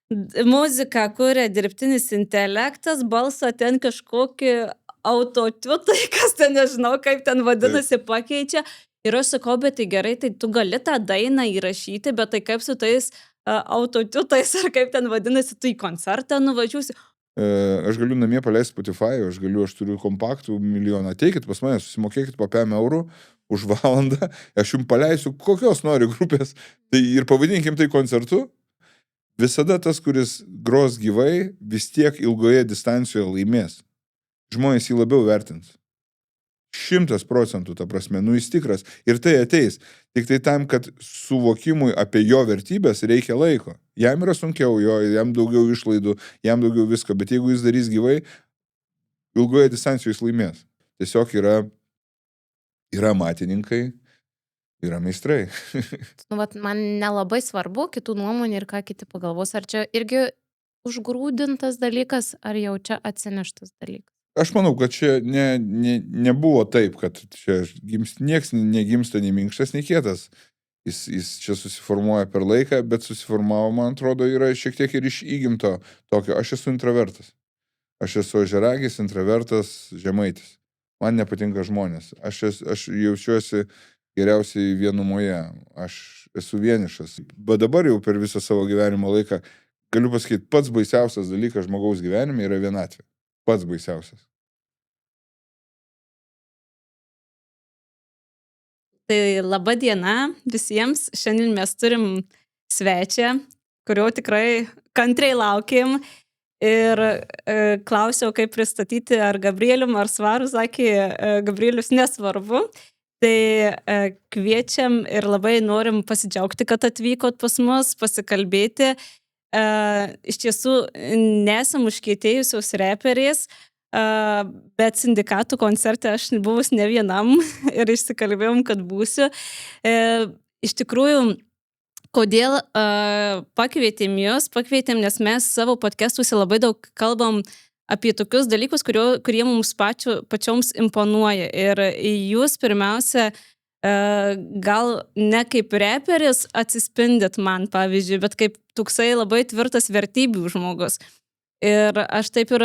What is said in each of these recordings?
Muziką kuria dirbtinis intelektas, balsą ten kažkokį autotiutai, kas ten nežinau, kaip ten Taip. vadinasi, pakeičia. Ir aš sakau, bet tai gerai, tai tu gali tą dainą įrašyti, bet tai kaip su tais autotiutais, ar kaip ten vadinasi, tu į koncertą nuvažiuosi. Aš galiu namie paleisti Spotify, aš turiu kompaktų milijoną. Ateikit pas mane, susimokėkit po 5 eurų už valandą, aš jums paleisiu kokios nori grupės. Tai ir pavadinkim tai koncertu. Visada tas, kuris gros gyvai, vis tiek ilgoje distancijoje laimės. Žmonės jį labiau vertins. 100%, ta prasme, jis tikras. Ir tai ateis. Tik tai tam, kad suvokimui apie jo vertybės reikia laiko. Jam yra sunkiau, jam daugiau išlaidų, jam daugiau visko, bet jeigu jis darys gyvai, ilgoje distancijoje jis laimės. Tiesiog yra matininkai, yra meistrai. Man nelabai svarbu kitų nuomonė ir ką kiti pagalvos. Ar čia irgi užgrūdintas dalykas, ar jau čia atsineštas dalykas? Aš manau, kad čia nebuvo taip, kad čia nieks negimsta nei minkštas, nei kietas. Jis čia susiformuoja per laiką, bet susiformavo, man atrodo, yra šiek tiek ir iš įgimto tokio. Aš esu introvertas. Aš esu ožiaragis, introvertas, žemaitis. Man nepatinka žmonės. Aš jaučiuosi geriausiai vienumoje. Aš esu vienišas. Bet dabar jau per visą savo gyvenimo laiką galiu pasakyti, pats baisiausias dalykas žmogaus gyvenime yra vienatvė. Pats baisiausias. Tai laba diena visiems. Šiandien mes turim svečią, kurio tikrai kantriai laukiam. Ir klausiau, kaip pristatyti, ar Gabrielium, ar Svaru, sakė, Gabrielius nesvarbu. Tai kviečiam ir labai norim pasidžiaugti, kad atvykot pas mus, pasikalbėti. Iš tiesų nesam užkietėjusios reperės, bet sindikatų koncerte aš buvus ne vienam ir išsikalbėjom, kad būsiu. Iš tikrųjų, kodėl pakvietėm jūs? Pakvietėm, nes mes savo podcastuose labai daug kalbam apie tokius dalykus, kurie mums pačioms imponuoja. Ir jūs pirmiausia, gal ne kaip reperis atsispindit man, pavyzdžiui, bet kaip toksai labai tvirtas vertybių žmogus. Ir aš taip ir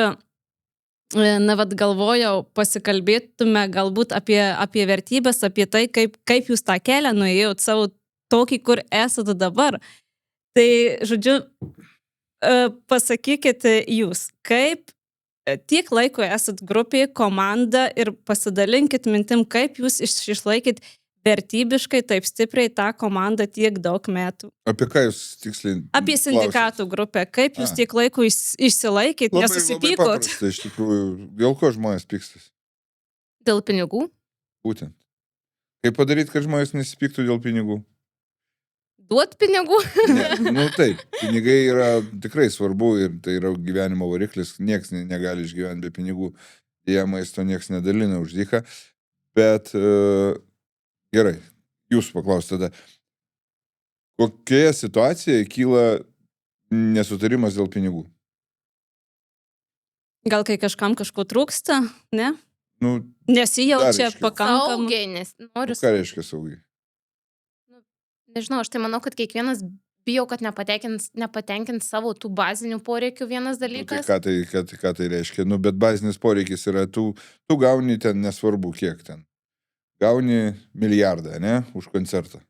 galvojau, pasikalbėtume galbūt apie vertybės, apie tai, kaip jūs tą kelią nuėjot savo tokį, kur esate dabar. Tai, žodžiu, pasakykite jūs, kaip tiek laiko esat grupė, komanda ir pasidalinkit mintim, kaip jūs išlaikit vertybiškai taip stipriai tą komandą tiek daug metų. Apie ką jūs tiksliai? Apie sindikatų grupę. Kaip jūs tiek laiko išsilaikėt, nesusipykot? Labai paprasta, iš tikrųjų. Dėl ko žmonės pykstas? Dėl pinigų? Būtent. Kaip padaryti, kad žmonės nesipyktų dėl pinigų? Duot pinigų? Ne, taip. Pinigai yra tikrai svarbu ir tai yra gyvenimo variklis. Nieks negali išgyventi be pinigų. Jie maisto nieks nedalina už dyką. Bet gerai, jūs paklausite tada. Kokioje situacijoje kyla nesutarimas dėl pinigų? Gal kai kažkam kažko trūksta, ne? ką Nesijaučia reiškia? pakankam. Saugiai, nes noriu... Ką reiškia saugiai? Nežinau, aš tai manau, kad kiekvienas bijo, kad nepatenkins savo tų bazinių poreikių vienas dalykas. Tai ką tai reiškia? Bet bazinis poreikis yra, tu gauni ten nesvarbu kiek ten. Gauni milijardą, ne? Už koncertą.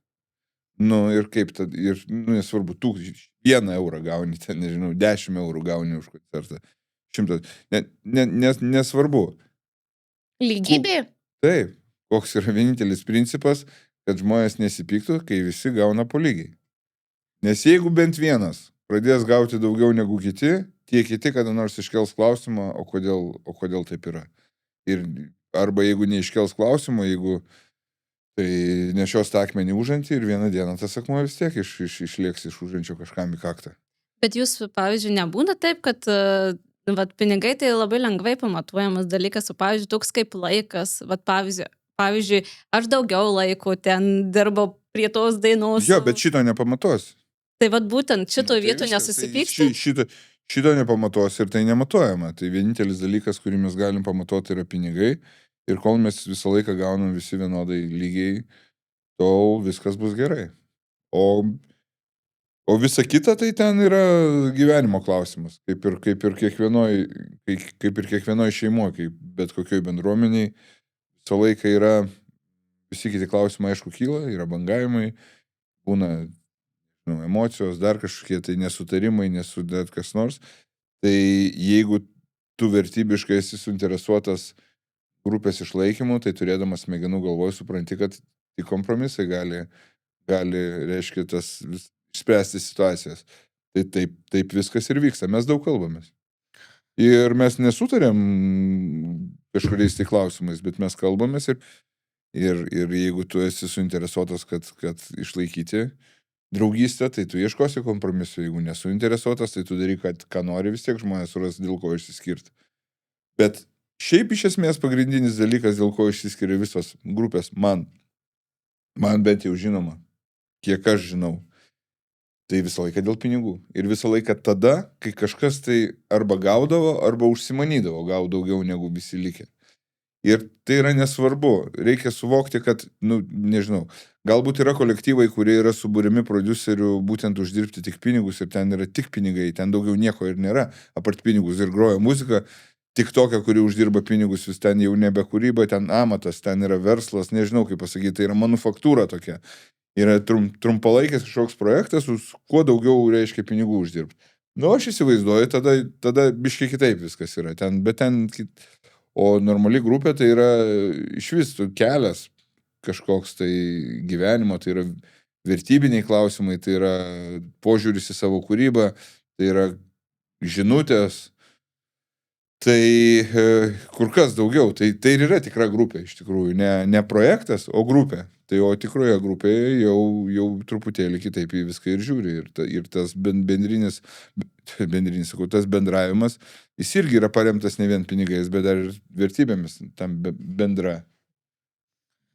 Ir kaip tad, nesvarbu, tu 1 eurą gauni ten, nežinau, 10 eurų gauni už koncertą. 100. Nesvarbu. Lygybė? Taip. Koks yra vienintelis principas, kad žmonės nesipyktų, kai visi gauna po lygiai. Nes jeigu bent vienas pradės gauti daugiau negu kiti, tie kiti kada nors iškels klausimą, o kodėl taip yra. Ir arba jeigu neiškels klausimą, jeigu tai nešios tą akmenį užantį ir vieną dieną tas akmuo vis tiek išlieks iš užančio kažkam į kaktą. Bet jūs, pavyzdžiui, nebūna taip, kad pinigai tai labai lengvai pamatuojamas dalykas, o pavyzdžiui, toks kaip laikas, pavyzdžiui, aš daugiau laiko ten dirbau prie tos dainos. Jo, bet šito nepamatuos. Tai būtent šito vietų nesusipyksta? Šito nepamatuos ir tai nematuojama. Tai vienintelis dalykas, kurį mes galim pamatuoti, yra pinigai. Ir kol mes visą laiką gaunam visi vienodai lygiai, tol viskas bus gerai. O O visa kita tai ten yra gyvenimo klausimas, kaip ir kiekvienoj šeimoje, kaip bet kokioj bendruomeniai, visą laiką yra, visi kiti klausimai aišku kyla, yra bangavimai, būna emocijos, dar kažkokie tai nesutarimai, nesudėt kas nors, tai jeigu tu vertybiškai esi suinteresuotas grupės išlaikymu, tai turėdamas smegenų galvoj supranti, kad tik kompromisai gali reiškia, išspręsti situacijas. Tai taip viskas ir vyksta. Mes daug kalbamės. Ir mes nesutarėm kažkuriais tai klausimais, bet mes kalbamės ir jeigu tu esi suinteresuotas, kad išlaikyti draugystę, tai tu ieškosi kompromisų. Jeigu nesuinteresuotas, tai tu daryk, ką nori, vis tiek žmonės suras, dėl ko išsiskirti. Bet šiaip iš esmės pagrindinis dalykas, dėl ko išsiskiria visos grupės, man bent jau žinoma, kiek aš žinau, tai visą laiką dėl pinigų. Ir visą laiką tada, kai kažkas tai arba gaudavo, arba užsimanydavo gaut daugiau negu visi likę. Ir tai yra nesvarbu. Reikia suvokti, kad, nežinau, galbūt yra kolektyvai, kurie yra subūrimi prodiuserių būtent uždirbti tik pinigus ir ten yra tik pinigai, ten daugiau nieko ir nėra, apart pinigus ir groja muzika, tik tokia, kuri uždirba pinigus, vis ten jau nebe kūryba, ten amatas, ten yra verslas, nežinau kaip pasakyti, tai yra manufaktūra tokia. Yra trumpalaikis kažkoks projektas, kuo daugiau reiškia pinigų uždirbti. Aš įsivaizduoju, tada biškai kitaip viskas yra. O normali grupė tai yra iš vis kelias kažkoks tai gyvenimo, tai yra vertybiniai klausimai, tai yra požiūris į savo kūrybą, tai yra žinutės. Tai kur kas daugiau, tai ir yra tikra grupė iš tikrųjų, ne projektas, o grupė. Tai o tikroje grupėje jau truputėlį kitaip į viską ir žiūri. Ir tas tas bendravimas, jis irgi yra paremtas ne vien pinigais, bet dar ir vertybėmis, tam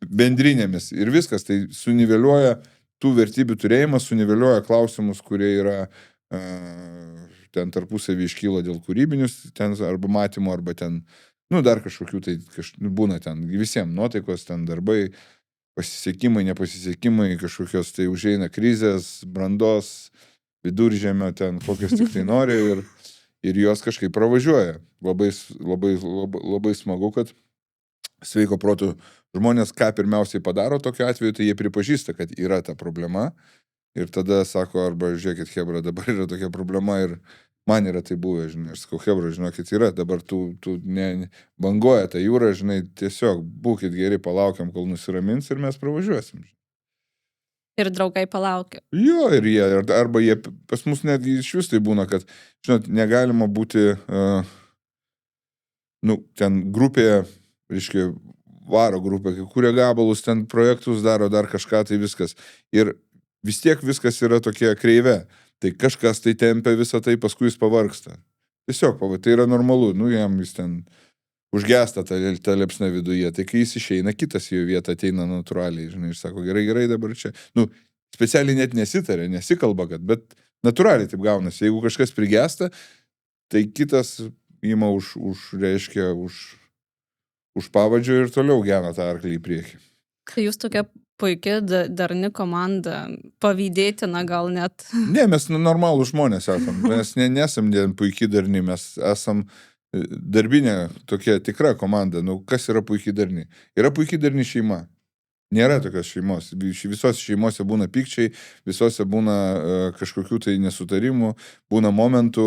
bendrinėmis. Ir viskas, tai suniveliuoja tų vertybių turėjimas, suniveliuoja klausimus, kurie yra ten tarpusavį iškyla dėl kūrybinius, ten arba matymo, arba ten, dar kažkokių tai būna ten visiems nuotaikos, ten darbai, pasisekimai, nepasisekimai, kažkokios tai užeina krizės, brandos, viduržemio, ten kokios tik tai nori ir jos kažkaip pravažiuoja. Labai smagu, kad sveiko protų žmonės ką pirmiausiai padaro tokiu atveju, tai jie pripažįsta, kad yra ta problema ir tada sako, arba žiūrėkit, hebra, dabar yra tokia problema ir man yra tai buvę, žinai, aš sakau, hebra, žinokit, yra, dabar tu banguoja tą jūrą, žinai, tiesiog būkit geri, palaukiam, kol nusiramins ir mes pravažiuosim. Ir draugai palaukia. Jo, arba jie, pas mus netgi iš vis tai būna, kad, žinot, negalima būti, ten grupėje, reiškia, varo grupė, kurie gabalus, ten projektus daro, dar kažką, tai viskas. Ir vis tiek viskas yra tokia kreive. Tai kažkas tai tempia visą tai, paskui jis pavargsta. Tiesiog, tai yra normalu, jam jis ten užgesta tą liepsną viduje, tai kai jis išeina, kitas jo vietą ateina natūraliai, žinai, ir sako, gerai, dabar čia, specialiai net nesitarė, nesikalba, bet natūraliai taip gaunasi, jeigu kažkas prigesta, tai kitas ima už pavadžio ir toliau gena tą arklį į priekį. Tai jūs tokia puikia, darni komanda, pavydėtina gal net. Ne, mes normalūs žmonės esam, mes nesam puikiai darni, mes esam darbinė tokia tikra komanda. Kas yra puikiai darni? Yra puikiai darni šeima. Nėra tokios šeimos. Visose šeimose būna pykčiai, visose būna kažkokių tai nesutarimų, būna momentų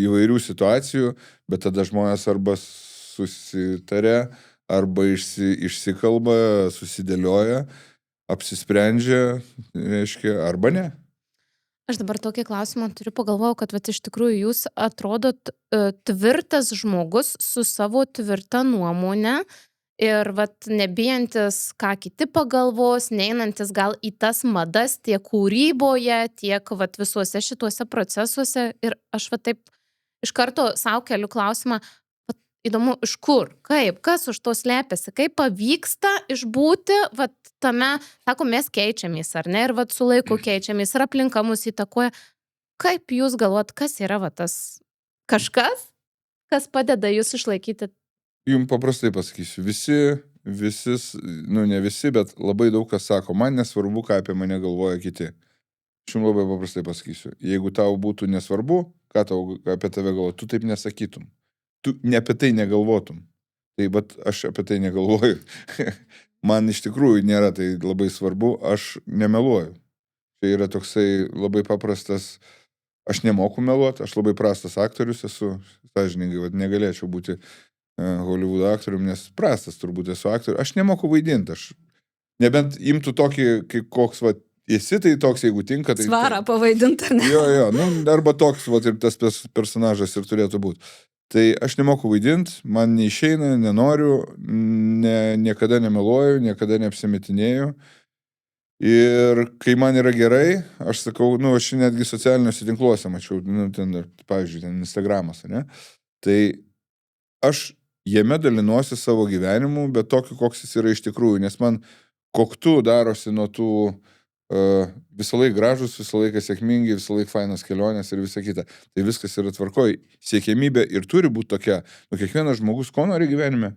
įvairių situacijų, bet tada žmonės arba susitarė, arba išsikalba, susidėlioja, apsisprendžia, reiškia, arba ne. Aš dabar tokį klausimą turiu, pagalvojau, kad iš tikrųjų jūs atrodot tvirtas žmogus su savo tvirta nuomonė ir nebijantis, ką kiti pagalvos, neinantis gal į tas madas tiek kūryboje, tiek visuose šituose procesuose. Ir aš taip iš karto savo keliu klausimą, įdomu, iš kur, kaip, kas už to slepiasi, kaip pavyksta išbūti tame, sako, mes keičiamės, ar ne, ir su laiku keičiamės, ir aplinka mus įtakoja. Kaip jūs galvojat, kas yra tas kažkas, kas padeda jūs išlaikyti? Jums paprastai pasakysiu, ne visi, bet labai daug kas sako, man nesvarbu, ką apie mane galvoja kiti. aš jums labai paprastai pasakysiu. Jeigu tau būtų nesvarbu, ką tau apie tave galvoju, tu taip nesakytum. Tu ne apie tai negalvotum. Tai bet aš apie tai negalvoju. Man iš tikrųjų nėra tai labai svarbu, aš nemeluoju. Tai yra toksai labai paprastas, aš nemoku meluoti, aš labai prastas aktorius esu, sąžiningai, negalėčiau būti Hollywoodo aktorium, nes prastas turbūt esu aktorius. Aš nemoku vaidinti, aš nebent imtų tokį, koks esi, tai toks, jeigu tinka. Tai, Svarą pavaidinti, ar ne? Jo, arba toks, ir tas personažas ir turėtų būti. Tai aš nemoku vaidinti, man neišeina, nenoriu, niekada nemeluoju, niekada neapsimetinėju. Ir kai man yra gerai, aš sakau, aš netgi socialiniuose tinkluose mačiau, ten, pavyzdžiui, ten Instagramas, ne? Tai aš jame dalinuosi savo gyvenimu, bet tokiu, koks jis yra iš tikrųjų, nes man koktu darosi nuo tų visą laiką gražus, visą laiką sėkmingi, visą laiką fainas kelionės ir visa kita. Tai viskas yra tvarkoj. Siekiamybė ir turi būti tokia. Kiekvienas žmogus ko nori gyvenime?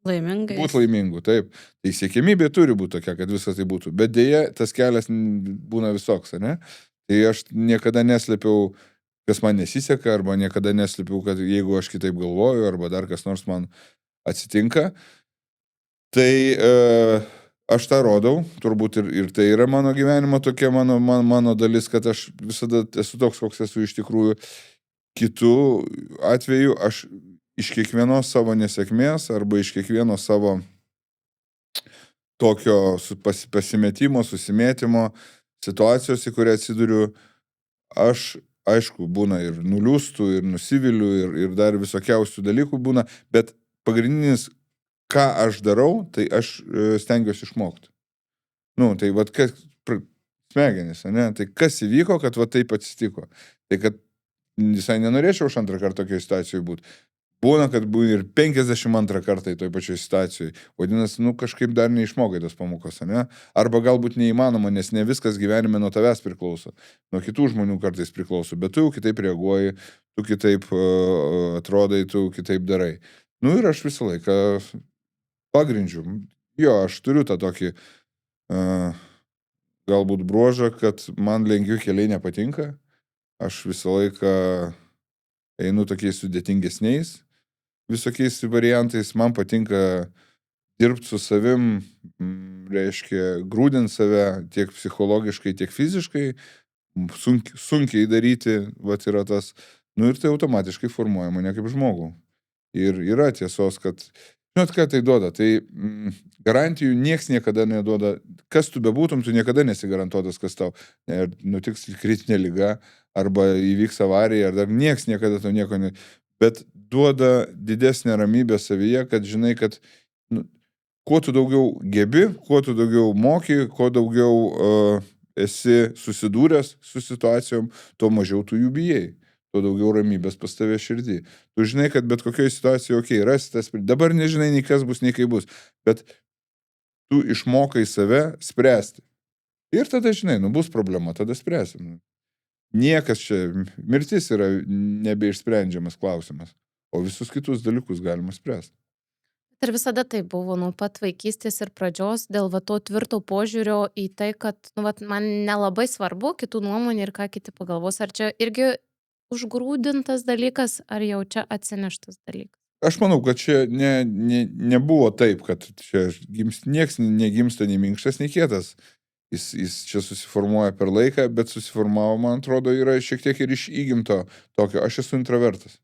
Laimingai. Būti laimingu, taip. Tai siekiamybė turi būti tokia, kad viskas tai būtų. Bet dėja, tas kelias būna visoks, ne? Tai aš niekada neslėpiau, kas man nesiseka, arba niekada neslėpiau, kad jeigu aš kitaip galvoju, arba dar kas nors man atsitinka, tai aš tą rodau, turbūt ir tai yra mano gyvenimo tokia mano dalis, kad aš visada esu toks, koks esu iš tikrųjų. Kitų atveju aš iš kiekvienos savo nesėkmės arba iš kiekvieno savo tokio pasimetimo, susimėtimo situacijos, į kurią atsiduriu, aš, aišku, būna ir nuliūstų, ir nusiviliu, ir dar visokiausių dalykų būna, bet pagrindinis, ką aš darau, tai aš stengiuosi išmokti. Tai kas smegenys, ne? Tai kas įvyko, kad taip atsitiko. Tai kad visai nenorėčiau aš antrą kartą tokioje situacijoje būti. Būna, kad būna ir 52 kartai toj pačioj situacijoje. Vadinasi, kažkaip dar neišmokai tos pamokos, ne? Arba galbūt neįmanoma, nes ne viskas gyvenime nuo tavęs priklauso. Nuo kitų žmonių kartais priklauso, bet tu jau kitaip reaguoji, tu kitaip atrodai, tu kitaip darai. Ir aš visą laiką pagrindžiu. Jo, aš turiu tą tokį galbūt bruožą, kad man lengvi keliai nepatinka. Aš visą laiką einu tokiais sudėtingesniais, visokiais variantais. Man patinka dirbti su savim, reiškia, grūdinti save tiek psichologiškai, tiek fiziškai, sunkiai daryti, yra tas. Ir tai automatiškai formuoja mane kaip žmogų. Ir yra tiesos, kad žinot, ką tai duoda? Tai garantijų nieks niekada neduoda. Kas tu bebūtum, tu niekada nesigarantuotas, kas tau nutiks kritinė liga, arba įvyks avarija, ar dar nieks niekada to nieko ne... Bet duoda didesnę ramybę savyje, kad žinai, kad kuo tu daugiau gebi, kuo tu daugiau moki, kuo daugiau esi susidūręs su situacijom, tuo mažiau tu jų bijai. Tuo daugiau ramybės pas tave širdį. Tu žinai, kad bet kokioje situacijoje, rasitas, dabar nežinai nei kas bus, nei kaip bus, bet tu išmokai save spręsti. Ir tada, žinai, bus problema, tada spręsim. Niekas čia, mirtis yra nebeišsprendžiamas klausimas, o visus kitus dalykus galima spręsti. Ir visada tai buvo nuo pat vaikystės ir pradžios dėl to tvirto požiūrio į tai, kad man nelabai svarbu kitų nuomonė ir ką kiti pagalvos. Ar čia irgi užgrūdintas dalykas, ar jau čia atsineštas dalykas? Aš manau, kad čia nebuvo taip, kad čia nieks negimsta nei minkštas, nei kietas. Jis čia susiformuoja per laiką, bet susiformavo, man atrodo, yra šiek tiek ir iš įgimto tokio. Aš esu introvertas.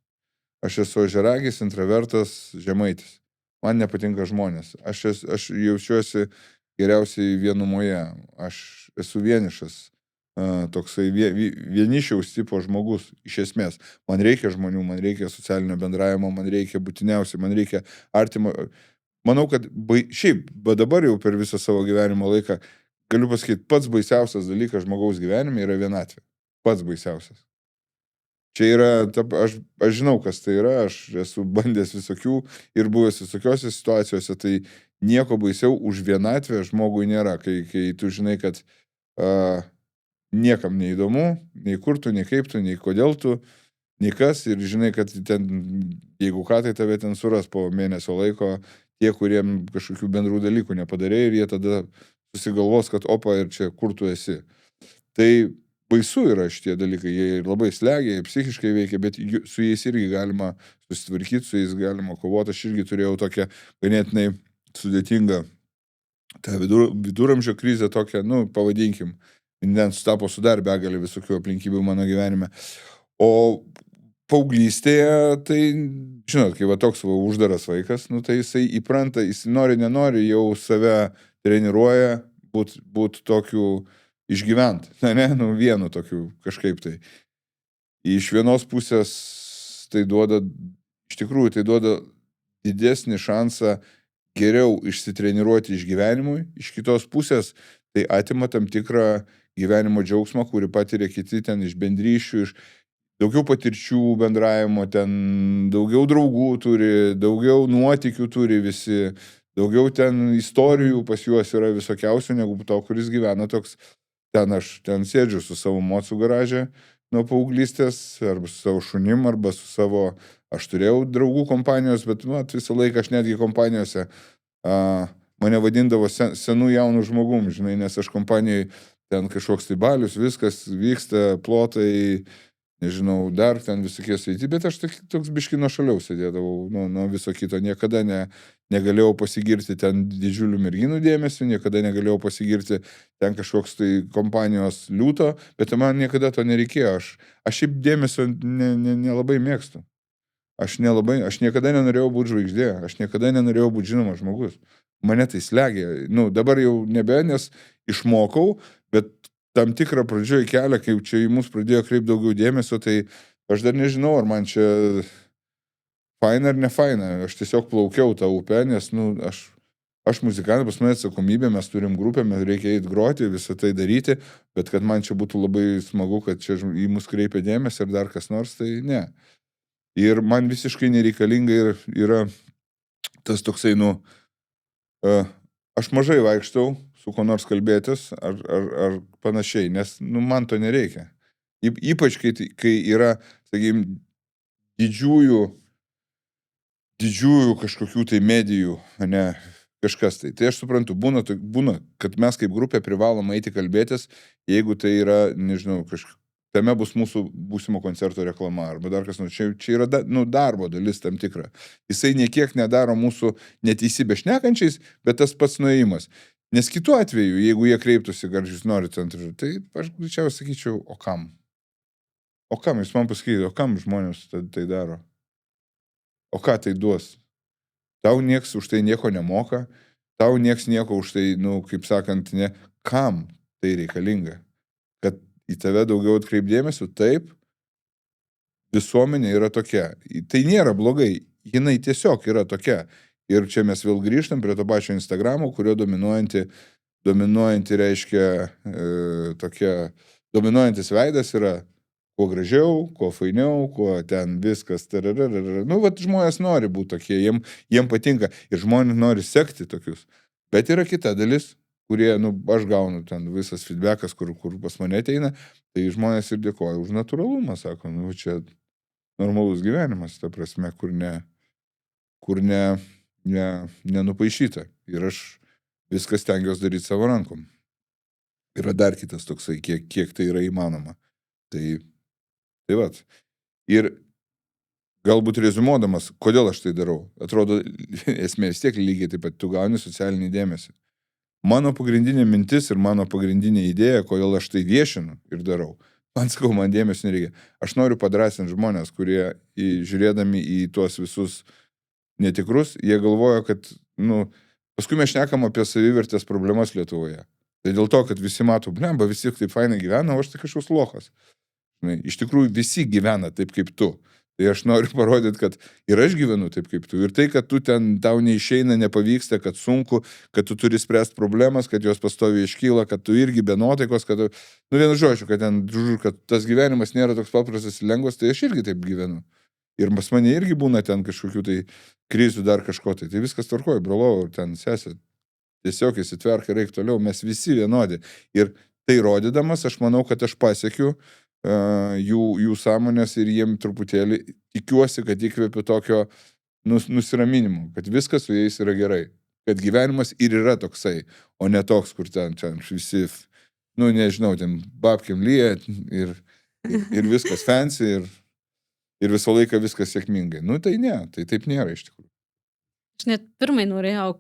Aš esu ožiaragis, introvertas, žemaitis. Man nepatinka žmonės. Aš jaučiuosi geriausiai vienumoje. Aš esu vienišas. Toksai vienišiaus tipo žmogus, iš esmės. Man reikia žmonių, man reikia socialinio bendravimo, man reikia būtiniausiai, man reikia artimo. Manau, kad šiaip, bet dabar jau per visą savo gyvenimo laiką, galiu pasakyti, pats baisiausias dalykas žmogaus gyvenime yra vienatvė. Pats baisiausias. Čia yra, aš žinau, kas tai yra, aš esu bandęs visokių ir buvęs visokiose situacijose, tai nieko baisiau už vienatvę žmogui nėra, kai tu žinai, kad niekam neįdomu, nei kur tu, nei kaip tu, nei kodėl tu, nei kas, ir žinai, kad ten, jeigu ką, tai tave ten suras po mėnesio laiko tie, kuriem kažkokių bendrų dalykų nepadarė, ir jie tada susigalvos, kad opa, ir čia kur tu esi. Tai baisu yra šitie dalykai, jie labai slegia, jie psichiškai veikia, bet su jais irgi galima susitvarkyti, su jais galima kovoti. Aš irgi turėjau tokią ganėtinai sudėtingą tą viduramžio krizę tokią, pavadinkim, net sutapo su dar begalė visokių aplinkybių mano gyvenime. O paauglystėje, tai, žinot, kai va toks uždaras vaikas, tai jisai įpranta, jis nori, nenori, jau save treniruoja būt tokiu išgyvent, vienu tokiu kažkaip tai. Iš vienos pusės tai duoda, iš tikrųjų, tai duoda didesnį šansą geriau išsitreniruoti išgyvenimui, iš kitos pusės tai atima tam tikrą gyvenimo džiaugsmą, kurį patiria kiti ten iš bendryšių, iš daugiau patirčių bendravimo, ten daugiau draugų turi, daugiau nuotykių turi visi, daugiau ten istorijų pas juos yra visokiausių, negu to, kuris gyvena toks. Aš ten sėdžiu su savo mocu garaže nuo paauglystės, arba su savo šunim, arba su savo, aš turėjau draugų kompanijos, bet visą laiką aš netgi kompanijose mane vadindavo senų jaunų žmogum, žinai, nes aš kompanijoje ten kažkoks tai balius, viskas vyksta, plotai, nežinau, dar ten visokie sveiti, bet aš toks biški nuošaliau sėdėdavau nuo viso kito, niekada negalėjau pasigirti ten didžiulių merginų dėmesį, niekada negalėjau pasigirti ten kažkoks tai kompanijos liūto, bet man niekada to nereikėjo, aš šiaip dėmesio nelabai mėgstu. Aš niekada nenorėjau būti žvaigždė, aš niekada nenorėjau būti žinomas žmogus. Mane tai slegia, dabar jau nebe, nes išmokau, bet tam tikrą pradžioje kelią, kai čia į mus pradėjo kreipti daugiau dėmesio, tai aš dar nežinau, ar man čia faina ar ne faina. Aš tiesiog plaukiau tą upę, nes, aš muzikantas, pas mane atsakomybė, mes turim grupę, mes reikia eiti groti, visą tai daryti, bet kad man čia būtų labai smagu, kad čia į mus kreipia dėmesį ar dar kas nors, tai ne. Ir man visiškai nereikalinga yra tas toksai, aš mažai vaikštau su ko nors kalbėtis ar panašiai, nes, man to nereikia. Ypač, kai yra, sakykime, didžiųjų kažkokių tai medijų, kažkas tai. Tai aš suprantu, būna, kad mes kaip grupė privalom eiti kalbėtis, jeigu tai yra, nežinau, tame bus mūsų būsimo koncerto reklama, arba dar kas, čia yra darbo dalis tam tikra. Jisai niekiek nedaro mūsų neteisybę šnekančiais, bet tas pats nuėjimas. Nes kitu atveju, jeigu jie kreiptųsi, gal jūs norite antrą, tai aš greičiausiai sakyčiau, o kam? O kam, jūs man pasakyti, o kam žmonės tai daro? O ką tai duos? Tau nieks už tai nieko nemoka, tau nieks nieko už tai, kaip sakant, ne, kam tai reikalinga? Kad į tave daugiau atkreipdėmėsiu, taip, visuomenė yra tokia. Tai nėra blogai, jinai tiesiog yra tokia. Ir čia mes vėl grįžtam prie to pačio Instagramo, kurio dominuojanti reiškia dominuojantis veidas yra kuo gražiau, kuo fainiau, kuo ten viskas. Žmonės nori būti tokie, jiem patinka ir žmonės nori sekti tokius. Bet yra kita dalis, kurie, aš gaunu ten visas feedbackas, kur pas mane ateina, tai žmonės ir dėkoja už natūralumą, sako, čia normalus gyvenimas, ta prasme, kur nenupaišyta. Ir aš viskas stengiuosi daryti savo rankom. Yra dar kitas toksai, kiek tai yra įmanoma. Tai vat. Ir galbūt rezumuodamas, kodėl aš tai darau, atrodo, esmė vis tiek lygiai taip pat, tu gauni socialinį dėmesį. Mano pagrindinė mintis ir mano pagrindinė idėja, kodėl aš tai viešinu ir darau, man dėmesio nereikia. Aš noriu padrąsinti žmonės, kurie žiūrėdami į tuos visus netikrus, jie galvoja, kad, paskui mes šnekam apie savivertės problemas Lietuvoje. Tai dėl to, kad visi mato, visi taip fainai gyvena, o aš tai kažkoks lochas. Iš tikrųjų, visi gyvena taip kaip tu. Tai aš noriu parodyti, kad ir aš gyvenu taip kaip tu. Ir tai, kad tau neišeina, nepavyksta, kad sunku, kad tu turi spręsti problemas, kad jos pastoviai iškyla, kad tu irgi be nuotaikos, kad vienu žodžiu, kad tas gyvenimas nėra toks paprastas ir lengvas, tai aš irgi taip gyvenu. Ir pas mane irgi būna ten kažkokių tai krizių dar kažko tai. Tai viskas tvarkoja, brolau, ten sesė. Tiesiog įsitverka, reikia toliau, mes visi vienodi. Ir tai rodydamas, aš manau, kad aš pasiekiu jų sąmonės ir jiem truputėlį tikiuosi, kad įkvėpiu tokio nusiraminimo, kad viskas su jais yra gerai. Kad gyvenimas ir yra toksai, o ne toks, kur ten visi nu, nežinau, ten babkiam lyja ir viskas fancy ir visą laiką viskas sėkmingai. Nu, tai ne, tai taip nėra iš tikrųjų. Aš net pirmai norėjau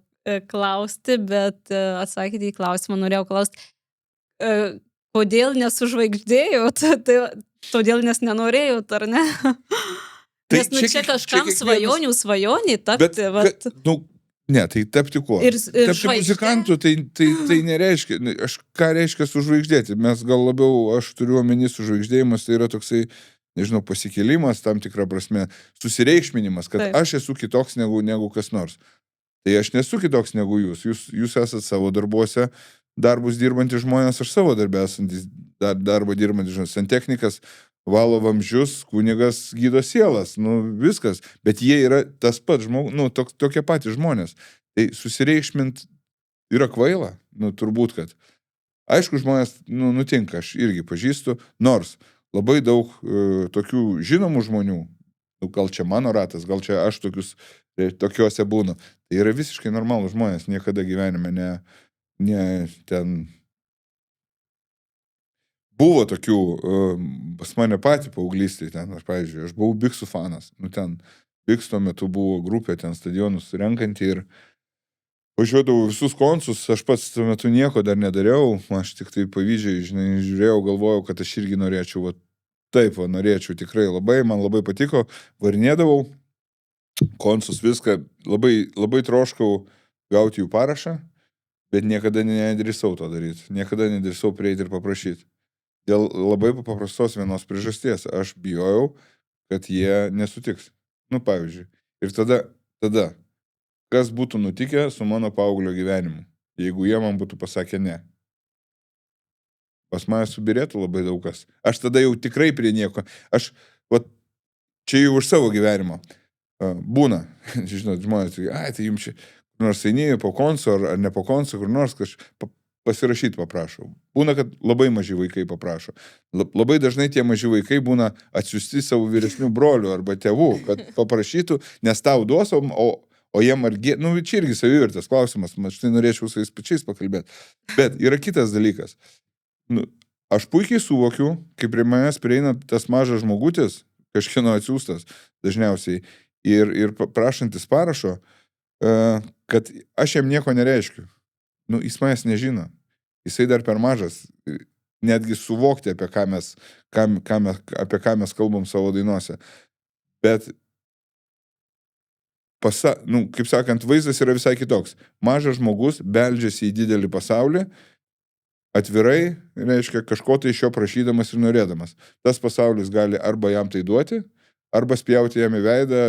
klausti, bet atsakyti į klausimą norėjau klausti, kodėl nesužvaigždėjot, tai todėl nes nenorėjot, ar ne? Tai Nes čia kažkam kiekvienas... svajonį tapti. Bet, nu, ne, tai tapti kuo? Ir Tapti muzikantu, tai nereiškia, ką reiškia sužvaigždėti. Mes gal labiau, aš turiu omeny sužvaigždėjimas, tai yra toksai, nežinau, pasikėlimas, tam tikrą prasme, susireikšminimas, kad Taip. aš esu kitoks negu kas nors. Tai aš nesu kitoks negu jūs. Jūs esat savo darbuose, darbus dirbantys žmonės, aš savo darbę esantis darbą dirbantys žmonės. Santechnikas valo vamzdžius, kunigas gydo sielas, nu viskas. Bet jie yra tas pats žmogus, nu tokie patys žmonės. Tai susireikšmint yra kvaila, nu turbūt, kad. Aišku, žmonės, nu, nutinka, aš irgi pažįstu, nors labai daug tokių žinomų žmonių, nu, gal čia mano ratas, gal čia aš tokiuose būnu. Tai yra visiškai normalų žmonės, niekada gyvenime ne ten... Buvo tokių, pas mane patį paauglystėje ten, aš, pavyzdžiui, aš buvau Biksų fanas. Nu, ten Biks tuo metu buvo grupė, ten stadionus renkanti ir važiuodavau visus konsus, aš pats tuo metu nieko dar nedariau, aš tik tai pavydžiai, žinai, žiūrėjau, galvojau, kad aš irgi norėčiau, va, taip, va, norėčiau tikrai labai, man labai patiko, varinėdavau, konsus viską, labai troškau gauti jų parašą, bet niekada nedrįsau to daryti, niekada nedrįsau prieiti ir paprašyti. Dėl labai paprastos vienos priežasties. Aš bijojau, kad jie nesutiks. Nu, pavyzdžiui. Ir tada, kas būtų nutikę su mano paauglio gyvenimu, jeigu jie man būtų pasakę ne. Pas mane subirėtų labai daug kas. Aš tada jau tikrai prie nieko. Aš, va, čia jau už savo gyvenimo. Būna, žinot, žmonės, tai jums čia, nors eini po konso ar ne po konso, kur nors pasirašyti paprašau. Būna, kad labai maži vaikai paprašo. Labai dažnai tie maži vaikai būna atsiųsti savo vyresnių brolių arba tėvų, kad paprašytų, nes tau duos, o jiem argi... Nu, čia irgi savivertės klausimas, aš tai norėčiau su jais pačiais pakalbėti. Bet yra kitas dalykas. Nu, aš puikiai suvokiu, kai prie manęs prieina tas mažas žmogutis, kažkieno atsiųstas dažniausiai, ir prašantis parašo, kad aš jam nieko nereiškiu. Nu, jis manęs nežino. Jisai dar per mažas. Netgi suvokti, apie ką mes kalbam savo dainuose. Bet, kaip sakant, vaizdas yra visai kitoks. Mažas žmogus beldžiasi į didelį pasaulį, atvirai, reiškia, kažko tai iš jo prašydamas ir norėdamas. Tas pasaulis gali arba jam tai duoti, arba spjauti jam į veidą,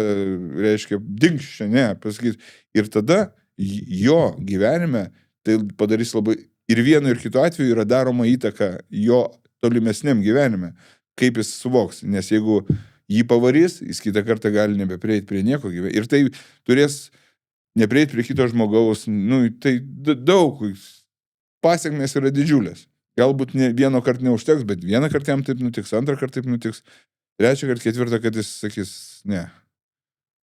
reiškia, dinkščia, ne, pasakyti. Ir tada jo gyvenime tai padarys labai, ir vienu ir kitu atveju yra daroma įtaka jo tolimesniam gyvenime, kaip jis suvoks, nes jeigu jį pavarys, jis kitą kartą gali nebeprieiti prie nieko gyvenime, ir tai turės neprieiti prie kito žmogaus, nu, tai daug, pasiekmės yra didžiulės, galbūt vieno kartą neužteks, bet vieną kartą jam taip nutiks, antrą kartą taip nutiks, trečią kartą, ketvirtą, kad jis sakys, ne.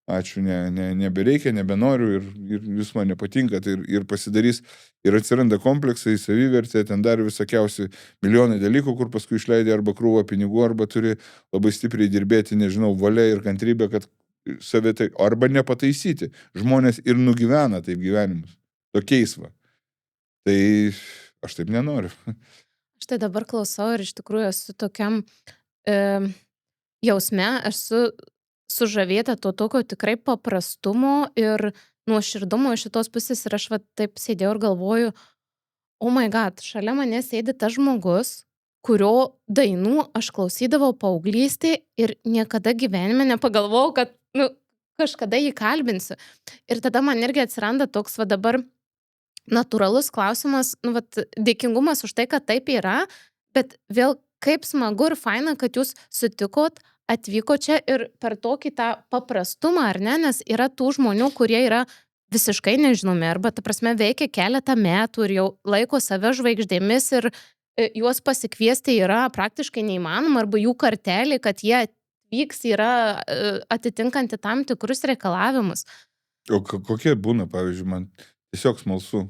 Ačiū, nebereikia, nebenoriu ir jūs man nepatinkat ir pasidarys, ir atsiranda kompleksai, savivertė, ten dar visokiausi milijonai dalykų, kur paskui išleidė arba krūvą pinigų, arba turi labai stipriai dirbėti, nežinau, valia ir kantrybė, kad save tai, arba nepataisyti. Žmonės ir nugyvena taip gyvenimus. Tokiais va. Tai aš taip nenoriu. Aš tai dabar klausau ir iš tikrųjų esu tokiam jausme, esu sužavėta to tokio tikrai paprastumo ir nuoširdumo iš šitos pusės ir aš va taip sėdėjau ir galvoju, oh my god, šalia mane sėdi tas žmogus, kurio dainų aš klausydavau paauglystėje ir niekada gyvenime nepagalvojau, kad kažkada jį kalbinsiu. Ir tada man irgi atsiranda toks va dabar natūralus klausimas, dėkingumas už tai, kad taip yra, bet vėl kaip smagu ir faina, kad jūs sutikot, atvyko čia ir per tokį tą paprastumą, ar ne, nes yra tų žmonių, kurie yra visiškai nežinomi, arba, ta prasme, veikia keletą metų ir jau laiko save žvaigždėmis ir juos pasikviesti yra praktiškai neįmanoma, arba jų kartelį, kad jie atvyks, yra atitinkanti tam tikrus reikalavimus. O kokie būna, pavyzdžiui, man tiesiog smalsu?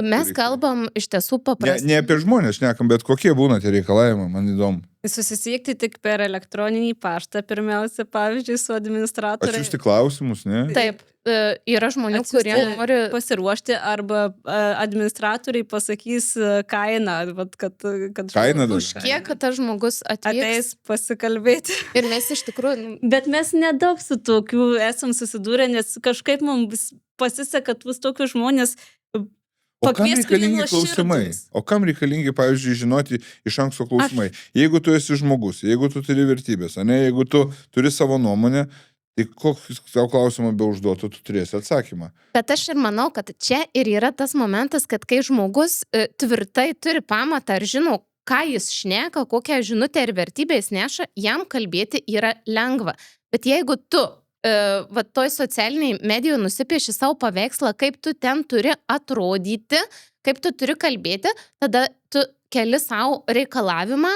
Mes kalbam iš tiesų Ne, paprastai. ne apie žmonės šnekam, bet kokie būna tie reikalavimai, man įdomu. Susisiekti tik per elektroninį paštą, pirmiausia, pavyzdžiui, su administratoriai. Atsiųsti klausimus, ne? Taip, yra žmonių, kurie Atsiųsti, nori... pasiruošti arba administratoriai pasakys kainą, vat, kad Kainą dar. Už kiek tas žmogus atvyks. ateis pasikalbėti. Ir mes iš tikrųjų... Bet mes nedaug su tokiu esam susidūrę, nes kažkaip mums pasiseka vis tokius žmonės. O kam Pakvies, kurie reikalingi klausimai? nuoširdūs. O kam reikalingi, pavyzdžiui, žinoti iš anksto klausimai? Jeigu tu esi žmogus, jeigu tu turi vertybės, ane, jeigu tu turi savo nuomonę, tai koks tau klausimą be užduotų, tu turėsi atsakymą. Bet aš ir manau, kad čia ir yra tas momentas, kad kai žmogus tvirtai turi pamatą ir žino, ką jis šneka, kokią žinutę ir vertybę jis neša, jam kalbėti yra lengva. Bet jeigu tu va toj socialiniai medijų nusipieši savo paveikslą, kaip tu ten turi atrodyti, kaip tu turi kalbėti, tada tu keli savo reikalavimą,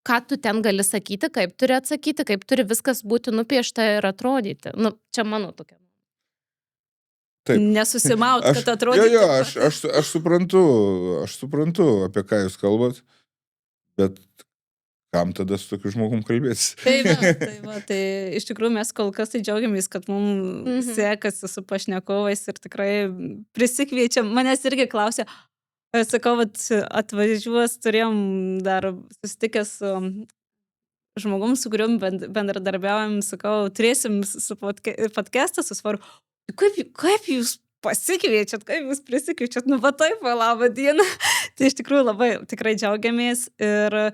ką tu ten gali sakyti, kaip turi atsakyti, kaip turi viskas būti nupiešta ir atrodyti. Nu, čia mano tokia. Taip. Nesusimaut, kad atrodytų. Jo, aš suprantu, apie ką jūs kalbat, bet kam tada su tokiu žmogum kalbėtis? Tai iš tikrųjų mes kol kas tai džiaugiamės, kad mums sekasi su pašnekovais ir tikrai prisikviečiam. Manęs irgi klausė, sakau, atvažiuos, turėjom dar susitikęs su žmogum, su kuriuom bendradarbiaujam, sakau, turėsim su podcastą, susvaru, kaip jūs pasikviečiat, kaip jūs prisikviečiat, nu va taip, labą dieną. Tai iš tikrųjų labai tikrai džiaugiamės ir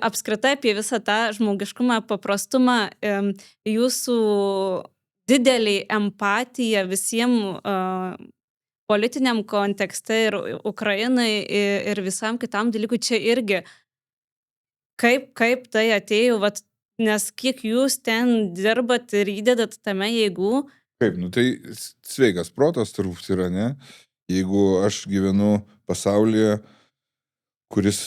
apskritai apie visą tą žmogiškumą, paprastumą, jūsų didelį empatiją visiems politiniam kontekste ir Ukrainai ir visam kitam dalykui čia irgi. Kaip tai atėjo, nes kiek jūs ten dirbat ir įdedat tame jėgų? Kaip, nu tai sveikas protas turbūt yra, ne? Jeigu aš gyvenu pasaulyje, kuris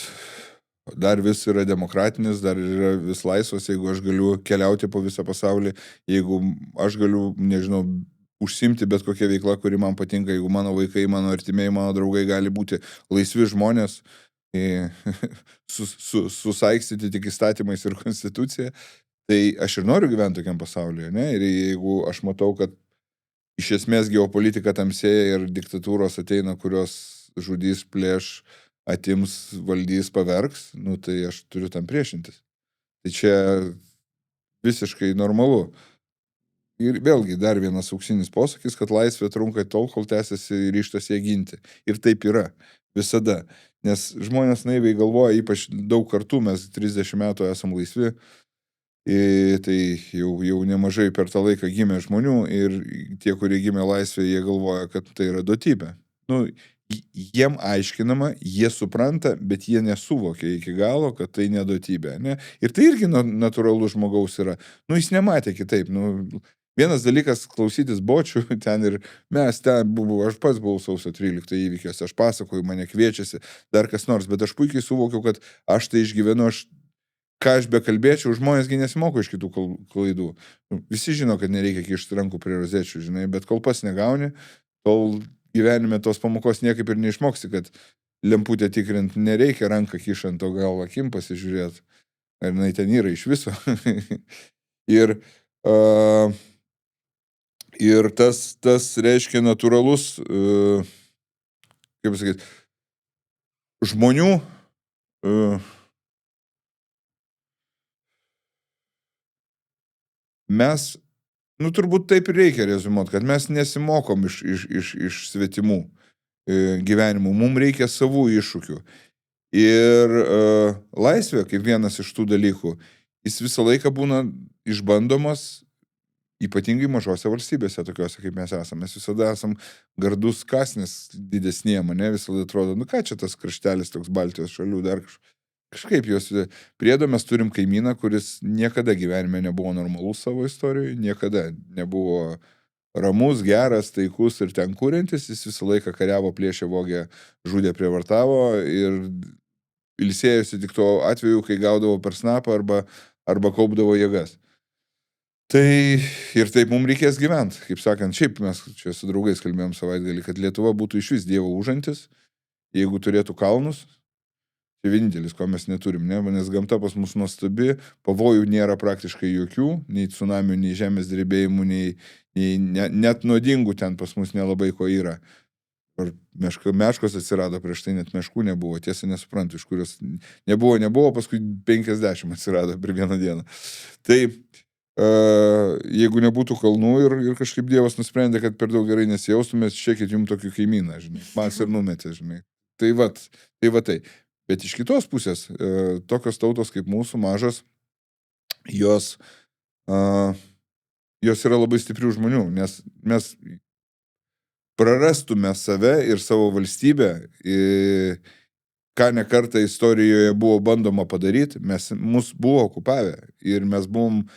dar vis yra demokratinis, dar yra vis laisvas, jeigu aš galiu keliauti po visą pasaulį, jeigu aš galiu, nežinau, užsimti bet kokią veiklą, kuri man patinka, jeigu mano vaikai, mano artimieji, mano draugai gali būti laisvi žmonės, susaikstyti tik įstatymais ir konstitucija, tai aš ir noriu gyventi tokiam pasaulyje, ne? Ir jeigu aš matau, kad iš esmės geopolitika tamsėja ir diktatūros ateina, kurios žudys, plėš, atims, valdys, pavergs, nu tai aš turiu tam priešintis. Tai čia visiškai normalu. Ir vėlgi dar vienas auksinis posakis, kad laisvė trunka tol, kol tęsiasi ryžtas ją ginti. Ir taip yra. Visada. Nes žmonės naiviai galvoja, ypač daug kartų mes 30 metų esam laisvi, tai jau nemažai per tą laiką gimė žmonių ir tie, kurie gimė laisvė, jie galvoja, kad tai yra duotybė. Nu, jiem aiškinama, jie supranta, bet jie nesuvokia iki galo, kad tai neduotybė. Ne? Ir tai irgi natūralus žmogaus yra. Nu, jis nematė kitaip. Nu, vienas dalykas klausytis bočių ten ir mes ten buvau, aš pats buvau sausio 13 įvykęs, aš pasakoju, mane kviečiasi, dar kas nors, bet aš puikiai suvokiau, kad aš tai išgyvenu, ką aš bekalbėčiau, žmonėsgi nesimoko iš kitų klaidų. Visi žino, kad nereikia kišti rankų prie rozečių, žinai, bet kol pas negauni, tol gyvenime tos pamokos niekaip ir neišmoksi, kad lemputę tikrint nereikia ranką kišant, o gal akim pasižiūrėti, ar jinai ten yra iš viso. Ir tas reiškia natūralus, kaip sakyti, žmonių mes, nu turbūt taip ir reikia reziumuoti, kad mes nesimokom iš svetimų gyvenimų, mums reikia savų iššūkių. Ir laisvė, kaip vienas iš tų dalykų, jis visą laiką būna išbandomas, ypatingai mažose valstybėse, tokiuose kaip mes esame. Mes visada esam gardus kasnis didesniem, ne? Visada atrodo, nu ką čia tas kraštelis toks Baltijos šalių, dar kažkaip jos priedo mes turim kaimyną, kuris niekada gyvenime nebuvo normalus savo istorijoje, niekada nebuvo ramus, geras, taikus ir ten kūrintis, jis visą laiką kariavo, plėšė, vogė, žudė, prievartavo ir ilsėjosi tik tuo atveju, kai gaudavo per snapą arba kaupdavo jėgas. Tai ir taip mums reikės gyventi. Kaip sakant, šiaip mes čia su draugais kalbėjom savaitgalį, kad Lietuva būtų iš vis Dievo užantis jeigu turėtų kalnus, tai vienintelis, ko mes neturim, ne? Nes gamta pas mus nuostabi, pavojų nėra praktiškai jokių, nei tsunamių, nei žemės drebėjimų, net nuodingų ten pas mus nelabai ko yra. Ar meškos atsirado prieš tai, net meškų nebuvo, tiesa nesuprantu, iš kurios nebuvo, paskui 50 atsirado per vieną dieną. Tai jeigu nebūtų kalnų ir kažkaip Dievas nusprendė, kad per daug gerai nesijaustumės, šiekit jums tokį kaimyną, žinai, mas ir numetė, žinai. Tai va tai. Bet iš kitos pusės, tokios tautos kaip mūsų mažos, jos yra labai stiprių žmonių, nes mes prarastume save ir savo valstybę, ką ne kartą istorijoje buvo bandoma padaryti, mus buvo okupavę ir mes buvom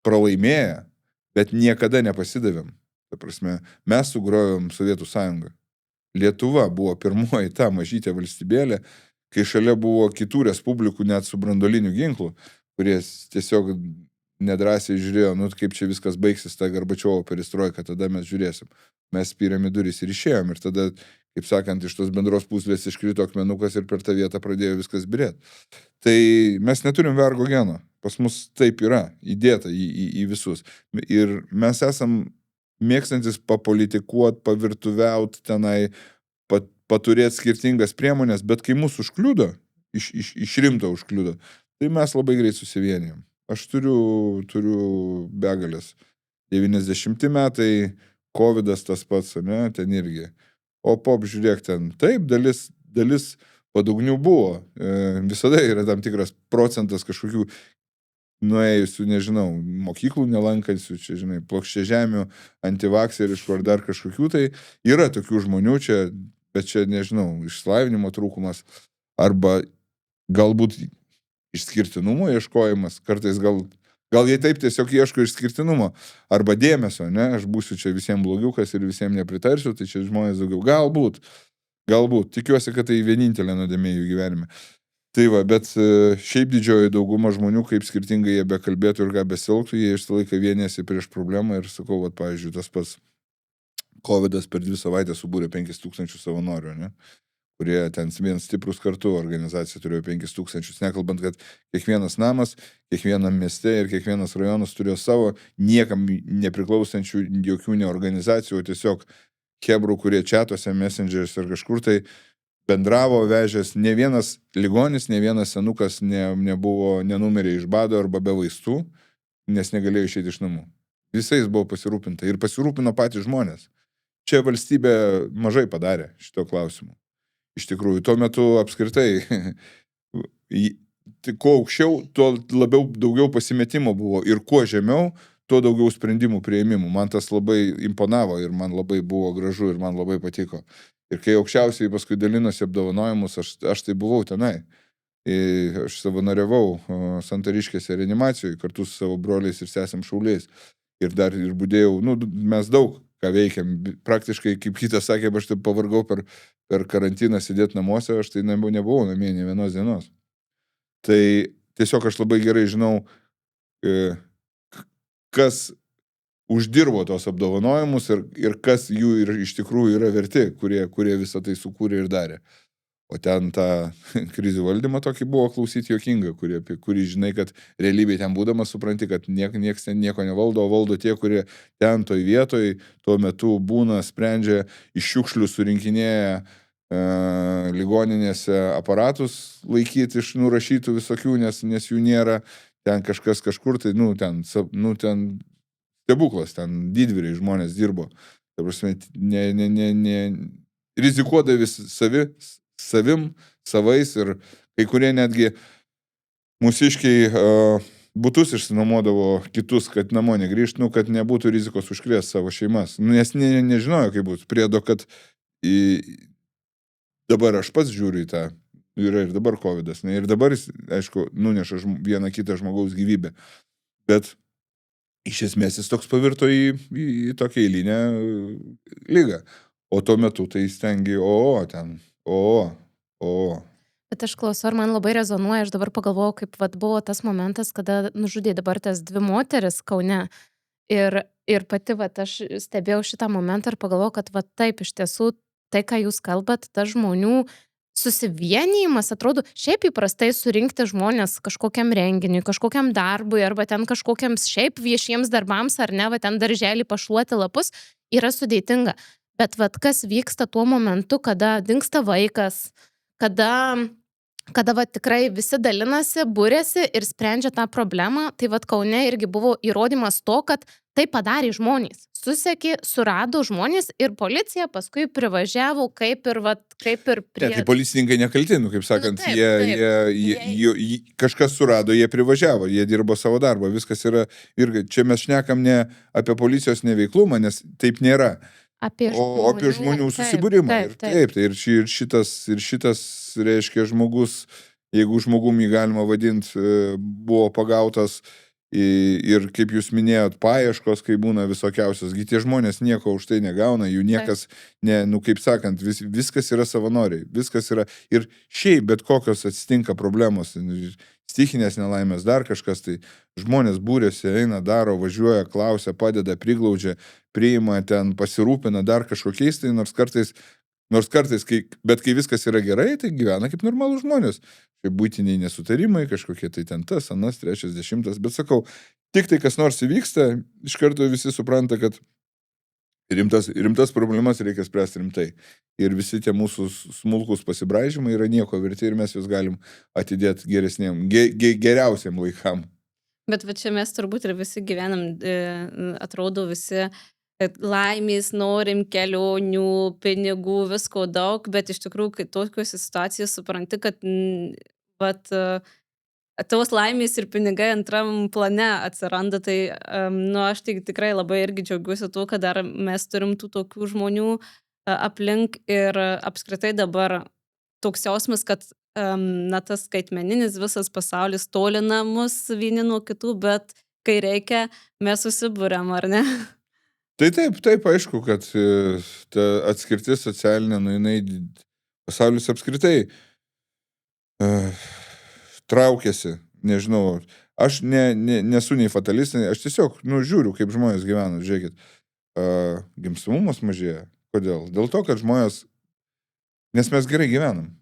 pralaimėję, bet niekada nepasidavėm. Ta prasme, mes sugriovėm Sovietų sąjungą. Lietuva buvo pirmoji ta mažytė valstybėlė, kai šalia buvo kitų respublikų net su brandoliniu ginklu, kurie tiesiog nedrąsiai žiūrėjo, kaip čia viskas baigsis, ta Gorbačiovo perestroika, tada mes žiūrėsim. Mes spyrėm į duris ir išėjom ir tada, kaip sakant, iš tos bendros pūslės iškrito akmenukas ir per tą vietą pradėjo viskas birėti. Tai mes neturim vergo geno, pas mus taip yra įdėta į visus. Ir mes esam mėgstantis papolitikuot, pavirtuviaut tenai, paturėti skirtingas priemonės, bet kai mūsų užkliudo, iš rimto užkliudo, tai mes labai greit susivienijom. Aš turiu begalės. 90 metai, Covidas tas pats, ne, ten irgi. O pop, žiūrėk ten, taip, dalis padugnių buvo. Visada yra tam tikras procentas kažkokių nuėjusių, nežinau, mokyklų nelankansių, čia, žinai, plokščiažemių, antivakseriškų ar dar kažkokių, tai yra tokių žmonių čia, bet čia, nežinau, išsilavinimo trūkumas, arba galbūt išskirtinumo ieškojimas, kartais gal jie taip tiesiog ieško išskirtinumo, arba dėmesio, ne, aš būsiu čia visiems blogiukas ir visiems nepritarsiu, tai čia žmonės daugiau, galbūt, tikiuosi, kad tai vienintelė nuodėmė jų gyvenime. Tai va, bet šiaip didžioji dauguma žmonių, kaip skirtingai jie bekalbėtų ir ką besilgtų, jie išsą laiką vienėsi prieš problemą ir sakau, va, pavyzdžiui, tas pats Covidas per 2 savaitės subūrė 5000 savanorių, ne? Kurie ten vien stiprus kartu organizacija turėjo 5000, nekalbant, kad kiekvienas namas, kiekvienam mieste ir kiekvienas rajonas turėjo savo niekam nepriklausančių jokių ne organizacijų, o tiesiog hebrų, kurie čatuose, messengers ir kažkur tai bendravo, vežęs, ne vienas ligonis, ne vienas senukas nenumirė iš bado arba be vaistų, nes negalėjo išeiti iš namų. Visais buvo pasirūpinta ir pasirūpino patys žmonės. Čia valstybė mažai padarė šito klausimu. Iš tikrųjų, tuo metu apskritai, kuo aukščiau, tuo daugiau pasimetimo buvo ir kuo žemiau, tuo daugiau sprendimų priėmimų. Man tas labai imponavo ir man labai buvo gražu ir man labai patiko. Ir kai aukščiausiai paskui dalinosi apdovanojimus, aš tai buvau tenai. Aš savanoriavau Santariškėse reanimacijoje kartu su savo broliais ir sesėm šauliais. Ir dar ir budėjau, mes daug ką veikiam. Praktiškai, kaip kitas sakė, aš taip pavargau per karantiną sėdėti namuose, aš tai nebuvau namie ne vienos dienos. Tai tiesiog aš labai gerai žinau, kas uždirbo tos apdovanojimus ir kas jų ir iš tikrųjų yra verti, kurie visą tai sukūrė ir darė. O ten tą krizių valdymą tokį buvo klausyti juokinga, kurį žinai, kad realybėje ten būdamas supranti, kad nieks ten nieko nevaldo, o valdo tie, kurie ten toj vietoj tuo metu būna, sprendžia, iš šiukšlių surinkinėja ligoninėse aparatus laikyti iš nurašytų visokių, nes jų nėra, ten kažkas kažkur, tai ten stebuklas, ten didvyriai žmonės dirbo. Ta prasme, rizikuodami savim, savais ir kai kurie netgi mūsiškiai butus išsinuomodavo kitus, kad namo negrįžt, kad nebūtų rizikos užkrės savo šeimas. Nes nežinojo, kaip bus. Priedo, kad dabar aš pats žiūriu į tą, yra ir dabar Covidas, ir dabar jis, aišku, nuneša vieną kitą žmogaus gyvybę. Bet iš esmės jis toks pavirto į tokią eilinę lygą. O tuo metu tai stengi, Bet aš klausau, ar man labai rezonuoja, aš dabar pagalvojau, kaip buvo tas momentas, kada nužudė dabar tas 2 moteris Kaune. Ir pati aš stebėjau šitą momentą ir pagalvojau, kad taip iš tiesų tai, ką jūs kalbat, ta žmonių susivienijimas, atrodo, šiaip įprastai surinkti žmonės kažkokiam renginiui, kažkokiam darbui, arba ten kažkokiams šiaip viešiems darbams, ar ne, va ten darželį pašluoti lapus, yra sudėtinga. Bet vat kas vyksta tuo momentu, kada dingsta vaikas, kada va tikrai visi dalinasi, būrėsi ir sprendžia tą problemą, tai va Kaune irgi buvo įrodymas to, kad tai padarė žmonės. Susekė, surado žmonės ir policija paskui privažiavo kaip ir Ne, prie... tai policininkai nekalti, nu, kaip sakant, taip, kažkas surado, jie privažiavo, jie dirbo savo darbą, viskas yra, ir čia mes šnekam ne apie policijos neveiklumą, nes taip nėra, apie o apie žmonių susibūrimą. Taip. Ir šitas, reiškia, žmogus, jeigu žmogum jį galima vadinti, buvo pagautas ir, kaip jūs minėjot, paieškos, kai būna visokiausios, gi tie žmonės nieko už tai negauna, jų niekas, nu, kaip sakant, viskas yra savanoriai, viskas yra, ir šiaip bet kokios atsitinka problemos, stichinės nelaimės, dar kažkas, tai žmonės būrėsi, eina, daro, važiuoja, klausia, padeda, priglaudžia, priima ten, pasirūpina dar kažkokiais, tai nors kartais, bet kai viskas yra gerai, tai gyvena kaip normalų žmonės. Čia būtiniai nesutarimai, kažkokie tai ten tas, anas, trečias, 10, bet sakau, tik tai kas nors įvyksta, iš karto visi supranta, kad rimtas problemas reikia spręsti rimtai. Ir visi tie mūsų smulkus pasibraižymai yra nieko verti ir mes juos galim atidėti geriausiam laikam. Bet va čia mes turbūt ir visi gyvenam, atrodo visi laimės, norim kelionių, pinigų, visko daug, bet iš tikrųjų, kai tokios situacijos supranti, kad tos laimės ir pinigai antram plane atsiranda, tai aš tikrai labai irgi džiaugiuosi tuo, kad dar mes turim tų tokių žmonių aplink ir apskritai dabar toks jausmas, kad tas skaitmeninis visas pasaulis tolina mus vieni nuo kitų, bet kai reikia, mes susibūrėm, ar ne? Tai taip, aišku, kad ta atskirtis socialinė, nu, jinai pasaulis apskritai traukiasi, nežinau, aš nesu nei fatalistinė, aš tiesiog, žiūriu, kaip žmonės gyvena, žiūrėkit, gimstamumas mažėja. Kodėl? Dėl to, kad žmonės, nes mes gerai gyvenam.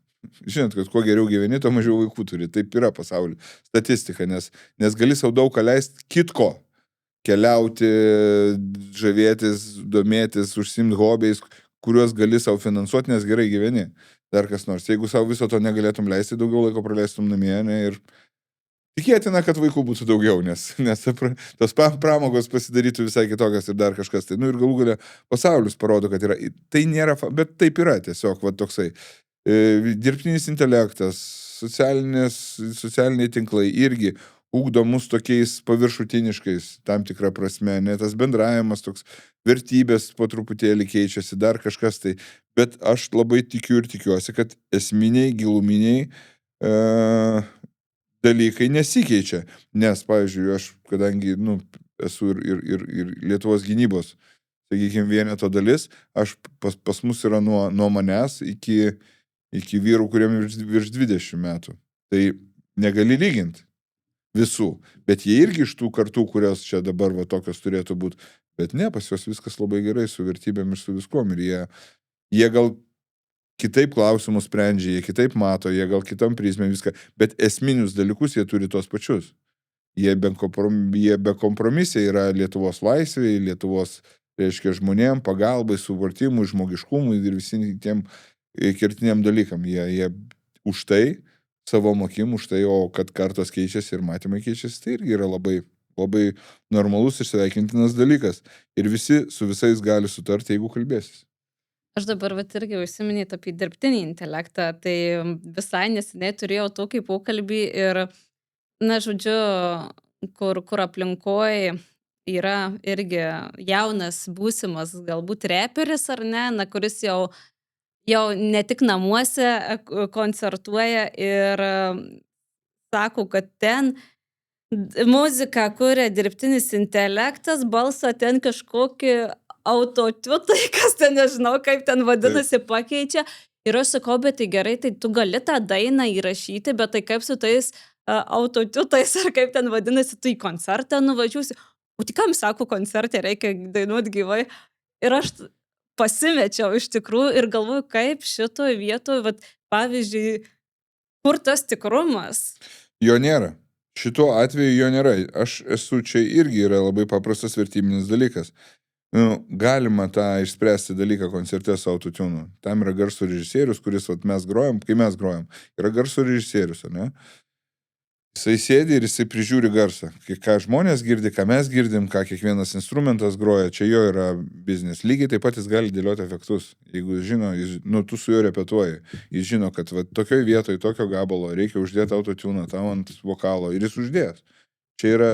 Žinot, kad kuo geriau gyveni, to mažiau vaikų turi. Taip yra pasaulyje statistika, nes gali savo daug ką leisti kitko. Keliauti, žavėtis, domėtis, užsimti hobiais, kuriuos gali savo finansuoti, nes gerai gyveni. Dar kas nors. Jeigu savo viso to negalėtum leisti, daugiau laiko praleistum namie, ne, ir tikėtina, kad vaikų būtų daugiau, nes tos pramogos pasidarytų visai kitokias ir dar kažkas. Tai, ir galų galia pasaulis parodo, kad yra. Tai nėra, bet taip yra tiesiog, va toksai. Dirbtinis intelektas, socialiniai tinklai irgi ugdo mus tokiais paviršutiniškais, tam tikrą prasme, ne, tas bendravimas, toks vertybės po truputėlį keičiasi, dar kažkas tai, bet aš labai tikiu ir tikiuosi, kad esminiai, giluminiai dalykai nesikeičia, nes, pavyzdžiui, aš, kadangi, esu ir Lietuvos gynybos, sakykime, vieneto dalis, aš pas mus yra nuo manęs iki vyrų, kuriem virš 20 metų, tai negali lyginti visų, bet jie irgi iš tų kartų, kurios čia dabar va tokios turėtų būti, bet ne, pas juos viskas labai gerai su vertybėm ir su viskom, ir jie gal kitaip klausimus sprendžia, jie kitaip mato, jie gal kitam prizmėm viską, bet esminius dalykus jie turi tos pačius. Jie be kompromisai yra Lietuvos laisvėje, Lietuvos, reiškia, žmonėm, pagalbai, suvartimui, žmogiškumui ir visiems tiem kertiniam dalykam. Jie už tai savo mokim už tai, o kad kartos keičiasi ir matymai keičiasi, tai irgi yra labai, labai normalus ir sveikintinas dalykas. Ir visi su visais gali sutarti, jeigu kalbėsis. Aš dabar irgi užsiminėt apie dirbtinį intelektą, tai visai neseniai turėjau tokį pokalbį ir, žodžiu, kur aplinkoje yra irgi jaunas būsimas, galbūt reperis ar ne, kuris jau ne tik namuose koncertuoja ir sako, kad ten muziką kuria dirbtinis intelektas, balsą ten kažkokį autotutai, kas ten nežinau, kaip ten vadinasi, pakeičia. Ir aš sakau, bet tai gerai, tai tu gali tą dainą įrašyti, bet tai kaip su tais autotutais, ar kaip ten vadinasi, tu į koncertą nuvažiuosi. O tik kam sako, koncerte reikia dainuoti gyvai. Ir aš pasimečiau iš tikrųjų ir galvoju, kaip šitoje vietoje, vat, pavyzdžiui, kur tas tikrumas? Jo nėra. Šituo atveju jo nėra. Aš esu čia irgi yra labai paprastas vertybinis dalykas. Galima tą išspręsti dalyką koncerte su autotune. Tam yra garso režisierius, kuris mes grojam, kai mes grojam. Yra garso režisierius, ne? Jisai sėdi ir jisai prižiūri garsą. Ką žmonės girdi, ką mes girdim, ką kiekvienas instrumentas groja, čia jo yra biznis. Lygiai taip pat jis gali dėlioti efektus. Jeigu žino, tu su juo repetuoji, jis žino, kad tokioj vietoj, tokio gabalo reikia uždėti autotuną tau ant vokalo ir jis uždės. Čia yra,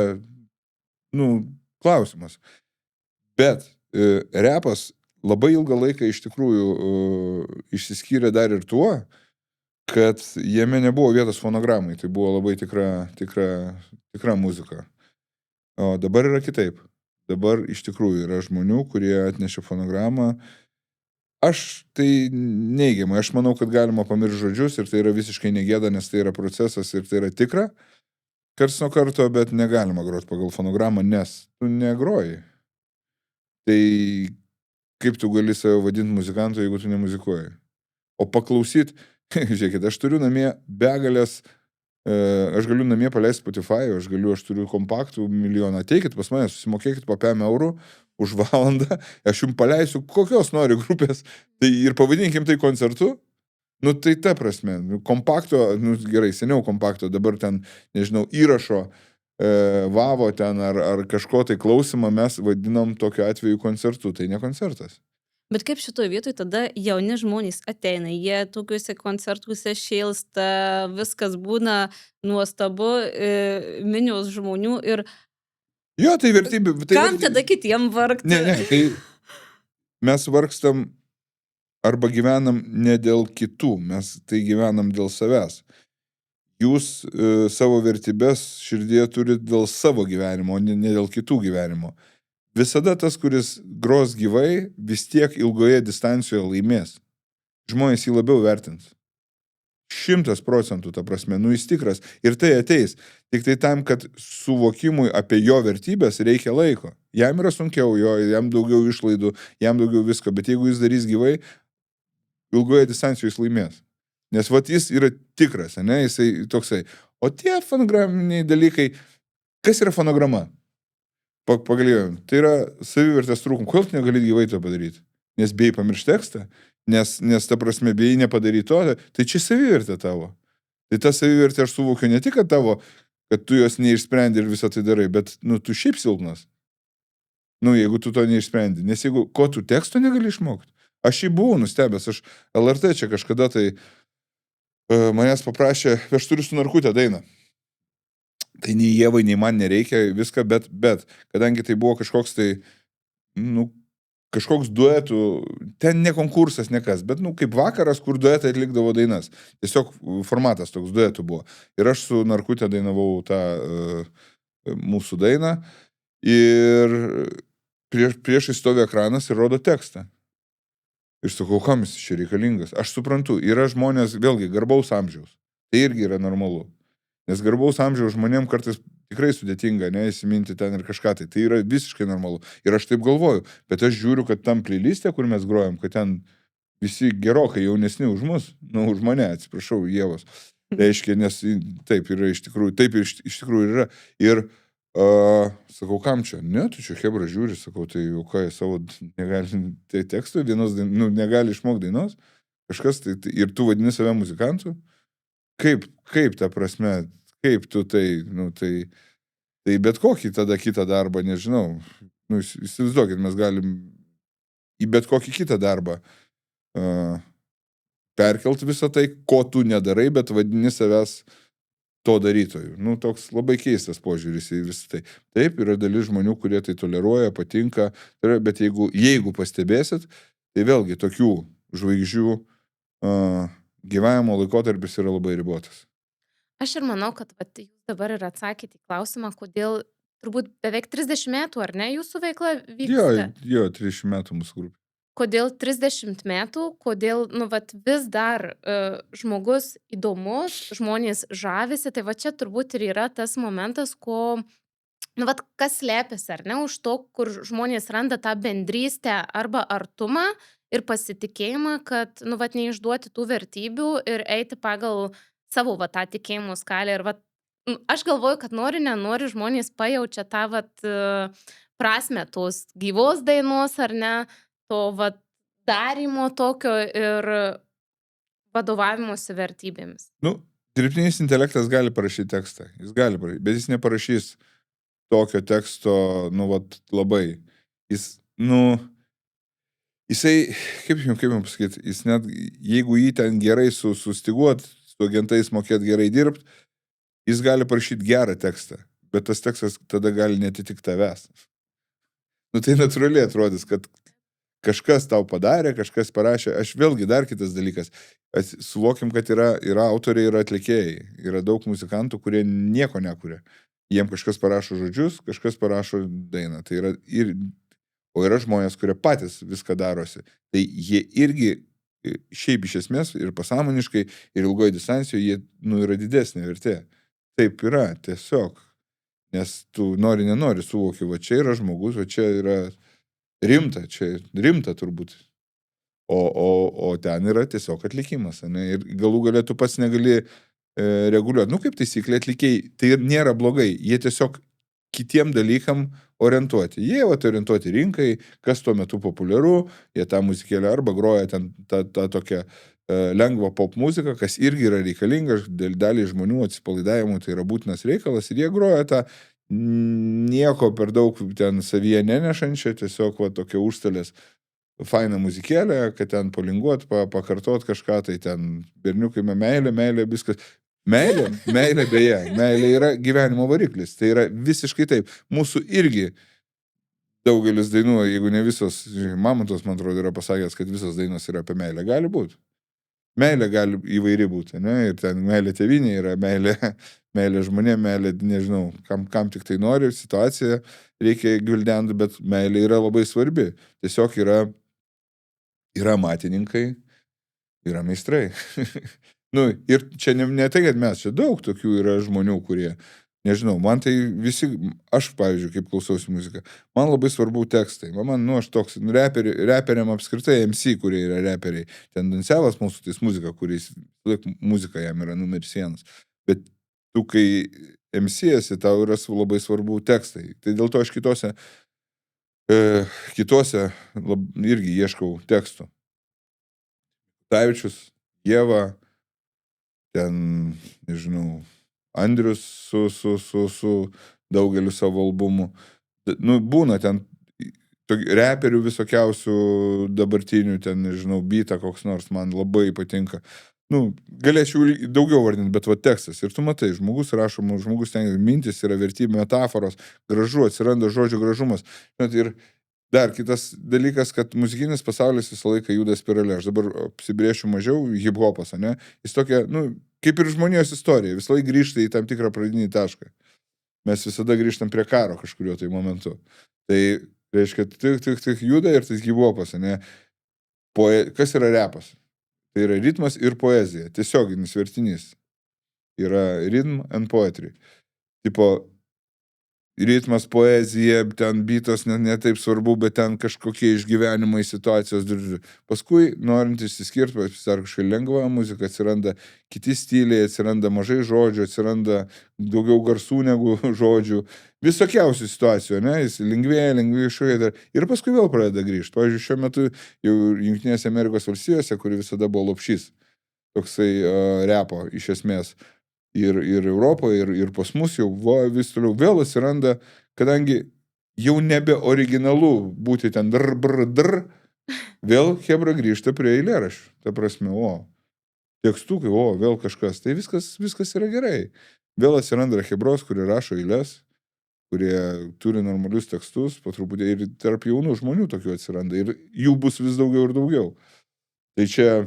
klausimas. Bet repas labai ilgą laiką iš tikrųjų išsiskyrė dar ir tuo, kad jame nebuvo vietos fonogramai, tai buvo labai tikra muzika. O dabar yra kitaip. Dabar iš tikrųjų yra žmonių, kurie atnešė fonogramą. Aš tai neigiamai, aš manau, kad galima pamiršti žodžius ir tai yra visiškai negėda, nes tai yra procesas ir tai yra tikra. Karts nuo karto, bet negalima groti pagal fonogramą, nes tu negroji. Tai kaip tu gali save vadinti muzikantu, jeigu tu nemuzikuoji? O paklausyt, žiūrėkit, aš turiu namie begalės, aš galiu namie paleisti Spotify, aš turiu kompaktų milijoną, ateikit pas mane, susimokėkit po 5 eurų už valandą, aš jums paleisiu kokios nori grupės, tai ir pavadinkim tai koncertu, tai ta prasme, kompakto, gerai, seniau kompakto, dabar ten, nežinau, įrašo, vavo ten ar kažko tai klausimą mes vadinam tokiu atveju koncertu, tai ne koncertas. Bet kaip šitoje vietoje tada jauni žmonės ateina, jie tokiuose koncertuose šėlsta, viskas būna nuostabu, minios žmonių ir... Jo, tai vertybė. Kam tada kitiem vargti? Ne, tai mes vargstam arba gyvenam ne dėl kitų, mes tai gyvenam dėl savęs. Jūs savo vertybės širdyje turit dėl savo gyvenimo, o ne dėl kitų gyvenimo. Visada tas, kuris gros gyvai, vis tiek ilgoje distancijoje laimės. Žmonės jį labiau vertins. 100%, ta prasme, jis tikras. Ir tai ateis. Tik tai tam, kad suvokimui apie jo vertybės reikia laiko. Jam yra sunkiau, jam daugiau išlaidų, jam daugiau visko, bet jeigu jis darys gyvai, ilgoje distancijoje jis laimės. Nes jis yra tikras, ne, jisai toksai. O tie fonograminiai dalykai, kas yra fonograma? Pagalėjom, tai yra savivertės trūkum. Kodėl tu negali gyvai to padaryti? Nes bijai pamiršti tekstą, nes ta prasme bijai nepadaryti to, tai čia savivertė tavo. Tai ta savivertė aš suvokiu ne tik, kad tavo, kad tu jos neišsprendi ir visą tai darai, bet tu šiaip silpnas. Jeigu tu to neišsprendi. Nes jeigu, ko tu teksto negali išmokti? Aš jį buvau nustebęs, aš LRT čia kažkada tai manęs paprašė, aš turiu su Narkutė dainą. Tai nei Ievai, nei man nereikia viską, bet kadangi tai buvo kažkoks tai, kažkoks duetų, ten ne konkursas, ne kas, bet kaip vakaras, kur duetai atlikdavo dainas. Tiesiog formatas toks duetų buvo. Ir aš su Narkutė dainavau tą mūsų dainą ir priešai stovi ekranas ir rodo tekstą. Ir sakau, kam jis čia reikalingas? Aš suprantu, yra žmonės, vėlgi, garbaus amžiaus. Tai irgi yra normalu. Nes garbaus amžiaus žmonėm kartais tikrai sudėtinga, įsiminti ten ir kažką tai. Tai yra visiškai normalu. Ir aš taip galvoju, bet aš žiūriu, kad tam playlistė, kur mes grojam, kad ten visi gerokai jaunesni už mus, už mane, atsiprašau, Ievos. Reiškia, nes taip yra iš tikrųjų, taip iš tikrųjų yra. Ir sakau, kam čia? Ne, tu čia hebra žiūri, sakau, tai jau ką, savo negali, tai tekstų vienos, negali išmokti dainos, kažkas, tai, ir tu vadini save muzikantu. Kaip ta prasme, kaip tu tai, tai bet kokį tada kitą darbą, nežinau, įsivaizduokit, mes galim į bet kokį kitą darbą perkelt visą tai, ko tu nedarai, bet vadini savęs to darytojų. Toks labai keistas požiūris į visą tai. Taip, yra dalis žmonių, kurie tai toleruoja, patinka, bet jeigu pastebėsit, tai vėlgi tokių žvaigždžių gyvenimo laikotarpis yra labai ribotas. Aš ir manau, kad jūs dabar ir atsakėte į klausimą, kodėl turbūt beveik 30 metų, ar ne, jūsų veikla vyksta? Jo, 30 metų mūsų grupė. Kodėl 30 metų, kodėl vis dar žmogus įdomus, žmonės žavisi, tai čia turbūt ir yra tas momentas, ko nu, vat kas slepiasi, ar ne, už to, kur žmonės randa tą bendrystę arba artumą ir pasitikėjimą, kad, nu, vat neišduoti tų vertybių ir eiti pagal savo, va, tą tikėjimo skalę. Ir, vat, aš galvoju, kad nori, nenori, žmonės pajaučia tą, vat, prasme tos gyvos dainos, ar ne, to, vat, darymo tokio ir vadovavimosi vertybėmis. Nu, dirbtinis intelektas gali parašyti tekstą, jis gali parašyti, bet jis neparašys tokio teksto, nu, vat, labai. Jis, nu, jisai, kaip jums pasakyti, jis net, jeigu jį ten gerai sustiguot, su agentais mokėt gerai dirbti, jis gali parašyti gerą tekstą, bet tas tekstas tada gali netitikti tavęs. Nu, tai natūraliai atrodys, kad kažkas tau padarė, kažkas parašė. Aš vėlgi dar kitas dalykas. Suvokim, kad yra autoriai, yra atlikėjai. Yra daug muzikantų, kurie nieko nekuria. Jiem kažkas parašo žodžius, kažkas parašo dainą. Tai yra o yra žmonės, kurie patys viską darosi. Tai jie irgi šiaip iš esmės ir pasąmoniškai, ir ilgoje distancijoje jie, nu, yra didesnė vertė. Taip yra, tiesiog. Nes tu nori, nenori suvoki, va čia yra žmogus, va čia yra rimta turbūt. O ten yra tiesiog atlikimas, ne? Ir galų galia tu pats negali reguliuoti. Nu, kaip taisyklė atlikėjai, tai nėra blogai, jie tiesiog kitiem dalykam orientuoti. Jie orientuoti rinkai, kas tuo metu populiaru, jie tą muzikėlę arba groja ten tą tokią lengvą pop muziką, kas irgi yra reikalinga, dalį žmonių atsipalaidavimų tai yra būtinas reikalas ir jie groja tą nieko per daug ten savyje nenešančią, tiesiog va tokia užstalės faina muzikėlė, kad ten polinguot, pakartot kažką, tai ten berniukai meilė, viskas. Meilė beje, meilė yra gyvenimo variklis, tai yra visiškai taip. Mūsų irgi daugelis dainų, jeigu ne visos, Mamontovas, man atrodo, yra pasakęs, kad visos dainos yra apie meilę, gali būti. Meilė gali įvairi būti, ne? Ir ten meilė tėvynė yra meilė žmonėm, meilė, nežinau, kam tik tai nori, situacija reikia gvildenti, bet meilė yra labai svarbi. Tiesiog yra matininkai, yra meistrai. Nu, ir čia ne tai, kad mes, čia daug tokių yra žmonių, kurie, nežinau, man tai visi, aš, pavyzdžiui, kaip klausausi muziką, man labai svarbu tekstai. Man, aš toks, reperiam apskritai MC, kurie yra reperiai. Ten Dansevas mūsų, tai muzika, kuriais muzika jam yra numeris 1. Bet tu, kai MC esi, tau yra labai svarbu tekstai. Tai dėl to aš kitose irgi ieškau tekstų. Tavičius, Ieva, ten, nežinau, Andrius su daugeliu savo albumų. Nu, būna ten reperių visokiausių dabartinių, ten, nežinau, beatą koks nors, man labai patinka. Nu, galėčiau daugiau vardinti, bet va tekstas. Ir tu matai, žmogus rašo, žmogus ten mintis yra vertybė, metaforos, gražu, atsiranda žodžio gražumas. Ir dar kitas dalykas, kad muzikinis pasaulis visą laiką juda spiralė. Aš dabar apsibrėšiu mažiau hip-hopas, ne? Jis tokia, nu, kaip ir žmonijos istorija, visą laiką grįžta į tam tikrą pradinį tašką. Mes visada grįžtam prie karo kažkurio tai momentu. Tai reiškia, tik juda ir tai hip-hopas, ne? Kas yra repas? Tai yra ritmas ir poezija, tiesioginis vertinys. Yra rhythm and poetry. Tipo, ritmas, poezija, ten beatas ne taip svarbu, bet ten kažkokie išgyvenimai, situacijos. Paskui, norint išsiskirti, pasidar kažkai lengva muzika, atsiranda kiti stiliai, atsiranda mažai žodžių, atsiranda daugiau garsų negu žodžių. Visokiausių situacijų, ne? Jis lengvėja šoja ir paskui vėl pradeda grįžti. Pavyzdžiui, šiuo metu jau Jungtinėse Amerikos valstijose, kuri visada buvo Lopšys, toksai repo iš esmės. Ir Europoje, ir pas mus jau vis toliau vėl atsiranda, kadangi jau nebe originalu būti ten dr, vėl hebra grįžta prie eilėraščių. Ta prasme, tekstukai, vėl kažkas. Tai viskas yra gerai. Vėl atsiranda hebros, kurie rašo eilės, kurie turi normalius tekstus, po truputį ir tarp jaunų žmonių tokių atsiranda. Ir jų bus vis daugiau ir daugiau. Tai čia,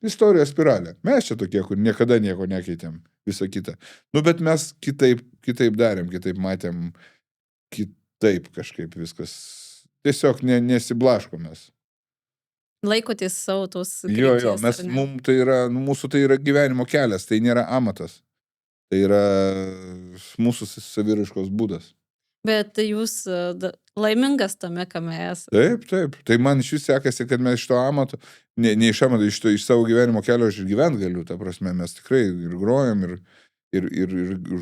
istorijos spiralė. Mes čia tokie, kur niekada nieko nekeitėm, visą kitą. Bet mes kitaip darėm, kitaip matėm, kitaip kažkaip viskas. Tiesiog nesiblaškomės. Laikotės savo tos krypties. Mūsų tai yra gyvenimo kelias, tai nėra amatas. Tai yra mūsų saviraiškos būdas. Bet jūs laimingas tame, kame esate. Taip, taip. Tai man iš vis sekasi, kad mes iš to amato, ne iš amato, iš savo gyvenimo kelio aš ir gyvent galiu, ta prasme, mes tikrai ir grojam, ir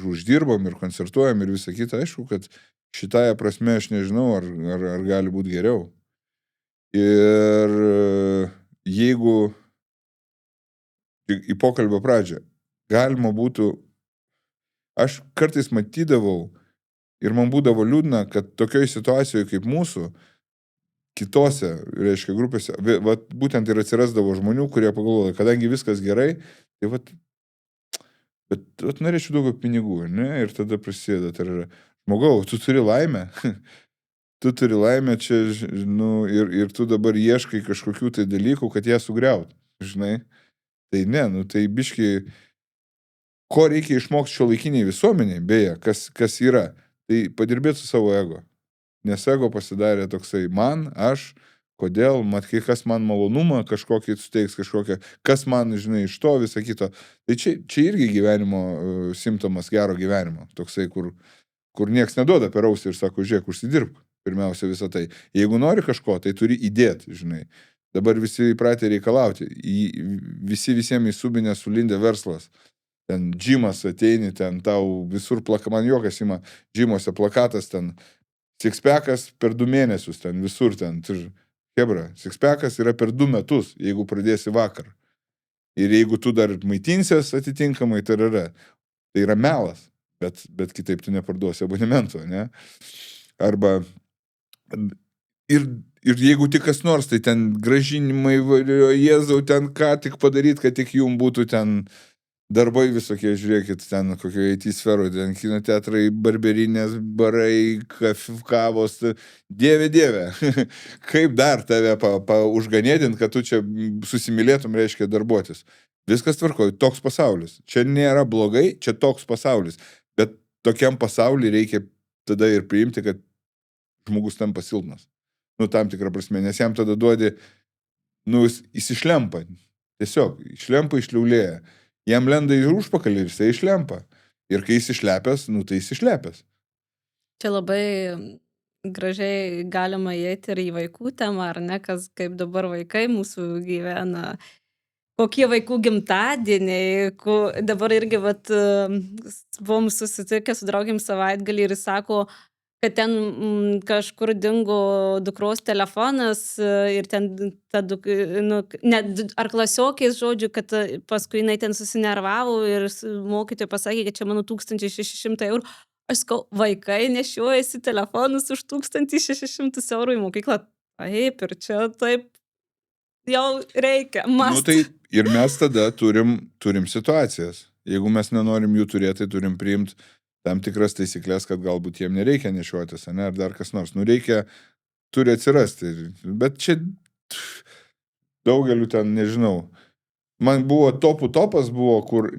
uždirbam, ir koncertuojam, ir visą kitą. Aišku, kad šitąją prasme aš nežinau, ar gali būti geriau. Ir jeigu į pokalbio pradžią galima būtų, aš kartais matydavau ir man būdavo liūdna, kad tokioje situacijoje kaip mūsų, kitose, reiškia, grupėse, būtent ir atsirasdavo žmonių, kurie pagalvoja, kadangi viskas gerai, tai bet norėčiau daugiau pinigų, ne? Ir tada prasideda, tai yra, žmogau, tu turi laimę, čia, ir tu dabar ieškai kažkokių tai dalykų, kad ją sugriaut, žinai. Tai ne, tai biški, ko reikia išmokti šiuolaikiniai visuomeniai, beje, kas yra, tai padirbėti su savo ego. Nes ego pasidarė toksai aš, kodėl, kas man malonumą kažkokį suteiks, kas man, žinai, iš to visą kito. Tai čia irgi gyvenimo simptomas gero gyvenimo, toksai, kur nieks neduoda per ausį ir sako, žiūrėk, užsidirbk, pirmiausia visą tai. Jeigu nori kažko, tai turi įdėti, žinai. Dabar visi įpratę reikalauti, visiems įsubinę sulindė verslas. Ten džimas ateini, ten tau visur man juokas ima, džimuose plakatas ten, sixpackas per 2 mėnesius, ten visur ten, hebra, sixpackas yra per 2 metus, jeigu pradėsi vakar. Ir jeigu tu dar maitinsies atitinkamai, tai yra melas, bet kitaip tu neparduosi abonemento, ne? Arba, ir jeigu tik kas nors, tai ten gražinimai, Jėzau, ten ką tik padaryti, kad tik jum būtų ten darbai visokie, žiūrėkit, ten kokio IT sferų, ten kino teatrai, barberinės, barai, kavos, dieve, kaip dar tave užganėdint, kad tu čia susimylėtum, reiškia darbuotis. Viskas tvarkoja, toks pasaulis. Čia nėra blogai, čia toks pasaulis. Bet tokiam pasauliui reikia tada ir priimti, kad žmogus tampa silpnas. Tam tikrą prasme, nes jam tada duodi, jis išlempa. Tiesiog, išlempa, išliaulėja. Jam lenda į užpakalį ir jisai išlempa. Ir kai jis išlepęs, tai jis išlepęs. Čia labai gražiai galima įeiti ir į vaikų temą, ar ne, kaip dabar vaikai mūsų gyvena. Kokie vaikų gimtadieniai, dabar irgi buvom susitikę su draugėm savaitgalį ir sako, kad ten kažkur dingo dukros telefonas ir ten ar klasiokiais, žodžiu, kad paskui jinai ten susinervavo ir mokytojai pasakė, kad čia mano 1600 eurų. Aš sakau, vaikai nešiojasi telefonus už 1600 eurų į mokyklą. Taip, ir čia taip jau reikia mąstyti. Tai ir mes tada turim situacijas. Jeigu mes nenorim jų turėti, tai turim priimti tam tikras taisyklės, kad galbūt jiem nereikia nešiotis, ar dar kas nors. Turi atsirasti. Bet čia daugeliu ten, nežinau. Man buvo topas buvo, kur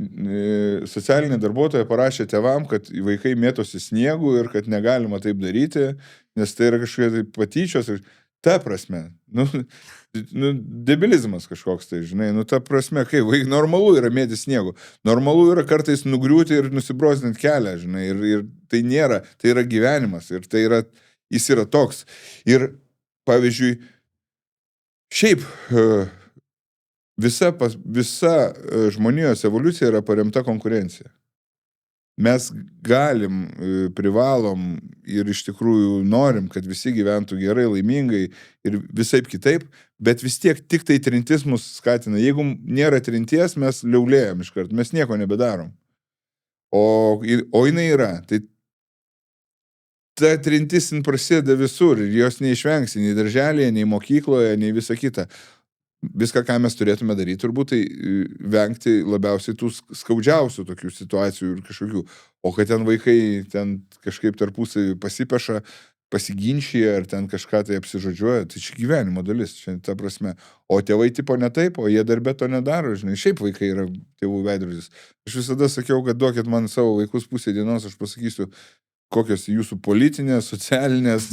socialiniai darbuotojai parašė tėvam, kad vaikai mėtosi sniegu ir kad negalima taip daryti, nes tai yra kažkokie tai patyčios. Ta prasme, debilizmas kažkoks tai, žinai, ta prasme, kai normalu yra mėtis sniegu, normalu yra kartais nugriūti ir nusibrozdinti kelią, žinai, ir tai nėra, tai yra gyvenimas, ir tai yra, jis yra toks. Ir, pavyzdžiui, šiaip visa žmonijos evoliucija yra paremta konkurencija. Mes galim, privalom ir iš tikrųjų norim, kad visi gyventų gerai, laimingai ir visaip kitaip, bet vis tiek tik tai trintis mus skatina. Jeigu nėra trinties, mes liaulėjam iškart, mes nieko nebedarom. O jinai yra. Tai ta trintis prasideda visur ir jos neišvengsi, nei darželėje, nei mokykloje, nei visa kita. Viską, ką mes turėtume daryti, turbūt tai vengti labiausiai tų skaudžiausių tokių situacijų ir kažkokių. O kad ten vaikai ten kažkaip tarpusai pasipeša, pasiginčia ar ten kažką tai apsižodžiuoja, tai čia gyvenimo dalis, čia ta prasme. O tėvai tipo ne taip, o jie darbe to nedaro, žinai, šiaip vaikai yra tėvų veidrodis. Aš visada sakiau, kad duokit man savo vaikus pusę dienos, aš pasakysiu, kokios jūsų politinės, socialinės,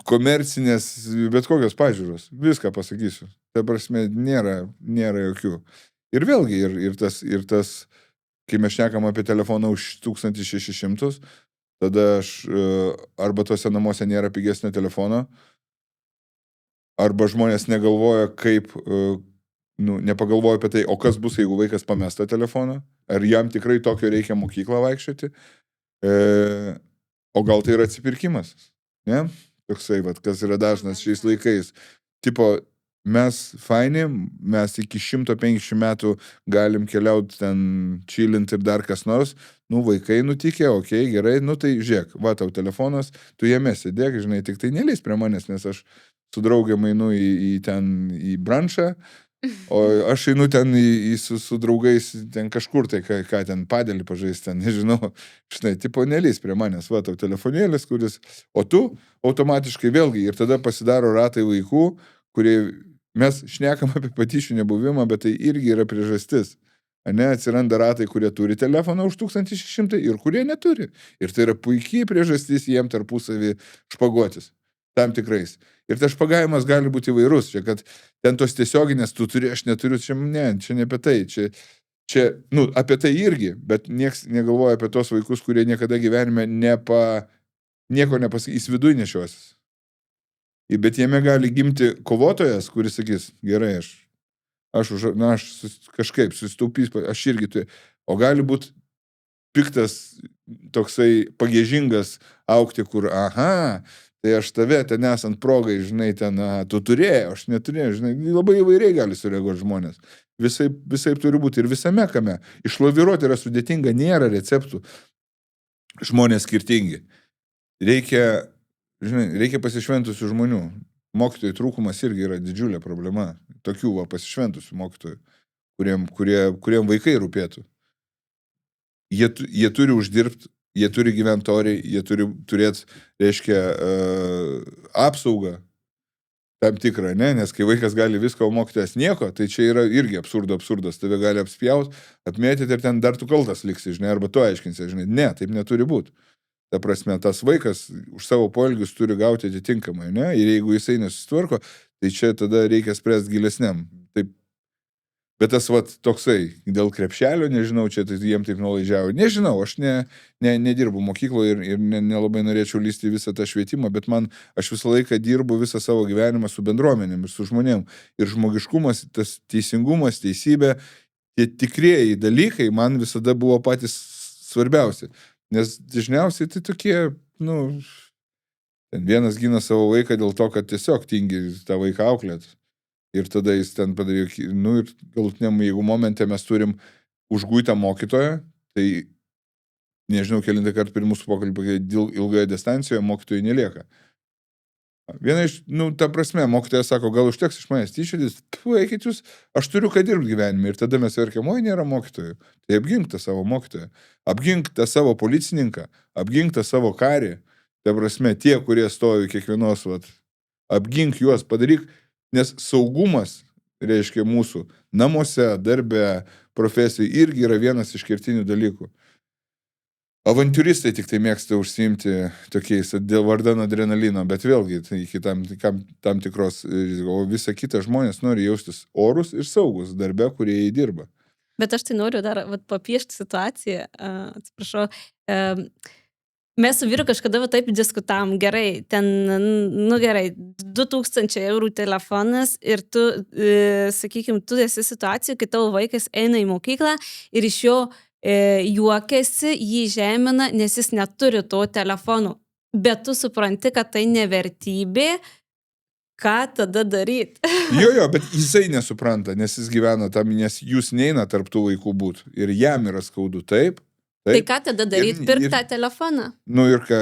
komercinės, bet kokios pažiūros. Viską pasakysiu. Ta prasme, nėra jokių. Ir vėlgi, ir tas, kai mes šnekam apie telefoną už 1600, tada aš arba tuose namuose nėra pigesnio telefono, arba žmonės negalvoja, kaip, nepagalvoja apie tai, o kas bus, jeigu vaikas pamesta telefoną, ar jam tikrai tokio reikia mokyklą vaikščioti, o gal tai yra atsipirkimas, ne? Toksai, kas yra dažnas šiais laikais. Tipo, mes faini, mes iki 150 metų galim keliauti ten čilint ir dar kas nors, vaikai nutikė, okei, gerai, tai žiūrėk, tau telefonas, tu jame sėdėk, žinai, tik tai nelys prie manęs, nes aš su draugiam einu į branšą, o aš einu ten su draugais ten kažkur, tai ką ten padėlį pažaisti, ten, nežinau, žinai, tipo nelys prie manęs, tau telefonėlis, kuris, o tu automatiškai vėlgi, ir tada pasidaro ratai vaikų, kurie, mes šnekam apie patyčių nebuvimą, bet tai irgi yra priežastis. Atsiranda ratai, kurie turi telefoną už 1600 ir kurie neturi. Ir tai yra puikiai priežastis jiem tarpusavį špaguotis. Tam tikrais. Ir tas špagavimas gali būti įvairus. Čia, kad ten tos tiesioginės tu turi, aš neturiu, čia ne apie tai. Čia, apie tai irgi, bet nieks negalvoja apie tos vaikus, kurie niekada gyvenime nieko nepasakys, jis viduj nešiosis. Bet jame gali gimti kovotojas, kuris sakys, gerai, aš kažkaip susitaupys, aš irgi turiu. O gali būti piktas, toksai pagėžingas aukti, kur, tai aš tave ten esant progai, žinai, ten, tu turėjai, aš neturėjau, žinai, labai įvairiai gali sureaguoti žmonės. Visai turi būti ir visame kame. Išlaviruoti yra sudėtinga, nėra receptų. Žmonės skirtingi. Reikia pasišventusių žmonių. Mokytojų trūkumas irgi yra didžiulė problema. Tokių pasišventusių mokytojų, kuriem vaikai rūpėtų. Jie turi uždirbti, jie turi gyventi oriai, jie turi turėti, reiškia, apsaugą tam tikrą, ne? Nes kai vaikas gali viską, o mokytojas nieko, tai čia yra irgi absurdas. Tave gali apspjauti, apmėtyti ir ten dar tu kaltas liksi, žinai, arba tu aiškinsi, žinai. Ne, taip neturi būti. Ta prasme, tas vaikas už savo poelgius turi gauti atitinkamai, ne? Ir jeigu jisai nesusitvarko, tai čia tada reikia spręsti gilesniam. Taip. Bet tas toksai, dėl krepšelio, nežinau, čia tai jiem taip nuolaidžiavo. Nežinau, aš nedirbu mokykloje ir nelabai norėčiau lysti visą tą švietimą, bet aš visą laiką dirbu visą savo gyvenimą su bendruomenėm ir su žmonėm. Ir žmogiškumas, tas teisingumas, teisybė, tie tikrieji dalykai man visada buvo patys svarbiausi. Nes dažniausiai tai tokie, ten vienas gina savo vaiką dėl to, kad tiesiog tingi tą vaiką auklėt. Ir tada jis ten padarė, ir galutiniam, jeigu momente mes turim užguitą mokytoją, tai nežinau, kelintą kartą per mūsų pokalbį, ilgoje distancijoje mokytojų nelieka. Viena iš, ta prasme, mokytojas sako, gal užteks iš manęs tyčiotis, eikit jūs, aš turiu ką dirbti gyvenime. Ir tada mes verkiam, nėra mokytojų. Tai apgink tą savo mokytoją, apgink tą savo policininką, apgink tą savo karį. Ta prasme, tie, kurie stovi kiekvienos, apgink juos, padaryk. Nes saugumas, reiškia, mūsų namuose, darbe, profesijai irgi yra vienas iš kertinių dalykų. Avantiūristai tik tai mėgsta užsiimti tokiais dėl vardan adrenalino, bet vėlgi tai iki tam tikros rizikos. O visa kita žmonės nori jaustis orus ir saugus darbe, kurie jį dirba. Bet aš tai noriu dar papiešti situaciją, atsiprašau. Mes su vyru kažkada taip diskutavom, gerai, ten, gerai, 2000 eurų telefonas ir tu, sakykime, tu esi situacija, kai tavo vaikas eina į mokyklą ir iš jo juokiasi, jį žemina, nes jis neturi to telefono. Bet tu supranti, kad tai nevertybė, ką tada daryti? Jo, bet jisai nesupranta, nes jis gyvena tam, nes jūs neina tarp tų vaikų būt. Ir jam yra skaudu, taip. Tai ką tada daryti? Pirk tą telefoną? Ir ką,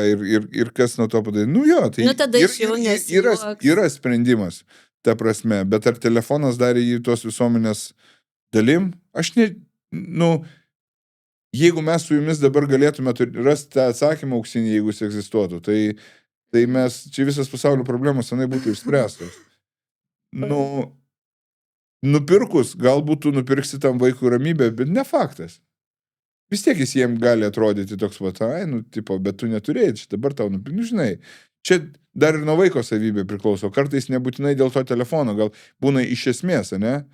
ir kas nuo to padaryti? Jo, tai tada iš jau nesijuoks. Yra sprendimas, ta prasme, bet ar telefonas darė į tos visuomenės dalim? Aš jeigu mes su jumis dabar galėtume rasti tą atsakymą auksinį, jeigu jis egzistuotų, tai mes, čia visas pasaulio problemos senai būtų išspręstos. Nupirkus, galbūt tu nupirksi tam vaikui ramybę, bet ne faktas. Vis tiek jis jiem gali atrodyti toks, bet tu neturėjai, čia dabar tau žinai. Čia dar ir nuo vaiko savybė priklauso, kartais nebūtinai dėl to telefono, gal būna iš esmės, ne?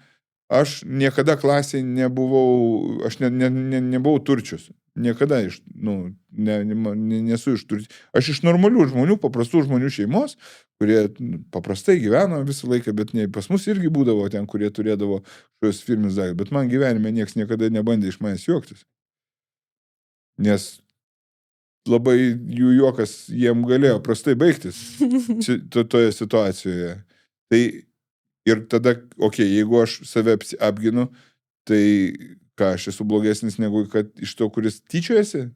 Aš niekada klasėje nebuvau, aš nebuvau turčius. niekada nesu aš iš normalių žmonių, paprastų žmonių šeimos, kurie paprastai gyveno visą laiką, bet pas mus irgi būdavo ten, kurie turėdavo šios firmis daiktus, bet man gyvenime nieks niekada nebandė iš manęs juoktis. Nes labai jų juokas jiem galėjo prastai baigtis toje situacijoje. Tai ir tada, jeigu aš save apginu, tai ką, aš esu blogesnis negu kad iš to, kuris tyčiojasi?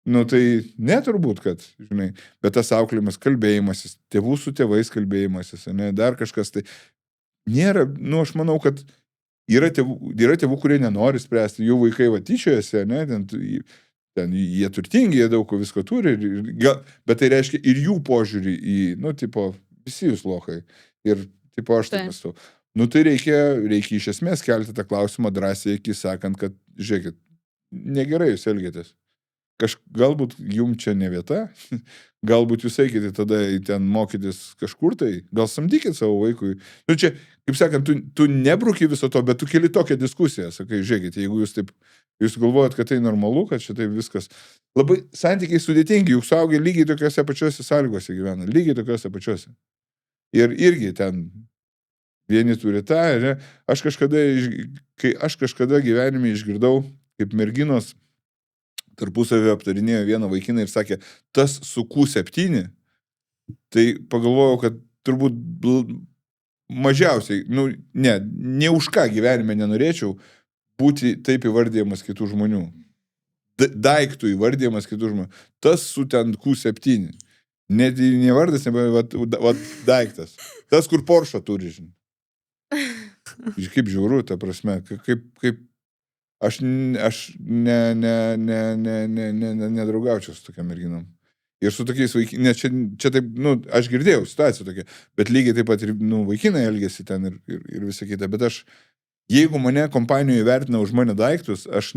Tai neturbūt, kad, žinai, bet tas auklėjimas, kalbėjimasis, tėvų su tėvais kalbėjimasis, ne, dar kažkas, tai nėra, aš manau, kad yra tėvų, kurie nenori spręsti, jų vaikai tyčiojasi, ne, ten jie turtingi, jie daug ko visko turi, bet tai reiškia ir jų požiūrį į, visi jūs lochai. Ir, aš taip esu. Tai reikia iš esmės kelti tą klausimą drąsiai, iki sakant, kad, žiūrėkit, negerai jūs elgėtės. Galbūt jum čia ne vieta, galbūt jūs eikite tada ten mokytis kažkur tai, gal samdykit savo vaikui. Čia, kaip sakant, tu nebruki viso to, bet tu keli tokią diskusiją, sakai, žiūrėkit, jeigu jūs galvojat, kad tai normalu, kad čia taip viskas. Labai santykiai sudėtingi, juk suaugę lygiai tokiuose pačiuose sąlygose gyvena, lygiai tokiuose pačiuose. Ir irgi ten vieni turi tą, ne? Kai aš kažkada gyvenime išgirdau, kaip merginos tarpusavį aptarinėjo vieną vaikiną ir sakė, tas su Q7, tai pagalvojau, kad turbūt mažiausiai, ne už ką gyvenime nenorėčiau būti taip įvardyjamas kitų žmonių. Daiktų įvardyjamas kitų žmonių. Tas su ten Q7. Net ne vardas, daiktas. Tas, kur Porsche turi, žinai. Kaip žiūriu, ta prasme, kaip aš nedraugaučiau su tokia merginom. Ir su tokiais vaikinai, nes čia taip, aš girdėjau situaciją tokia, bet lygiai taip pat ir, vaikinai elgėsi ten ir visą kitą, bet jeigu mane kompanijoje vertina už mane daiktus, aš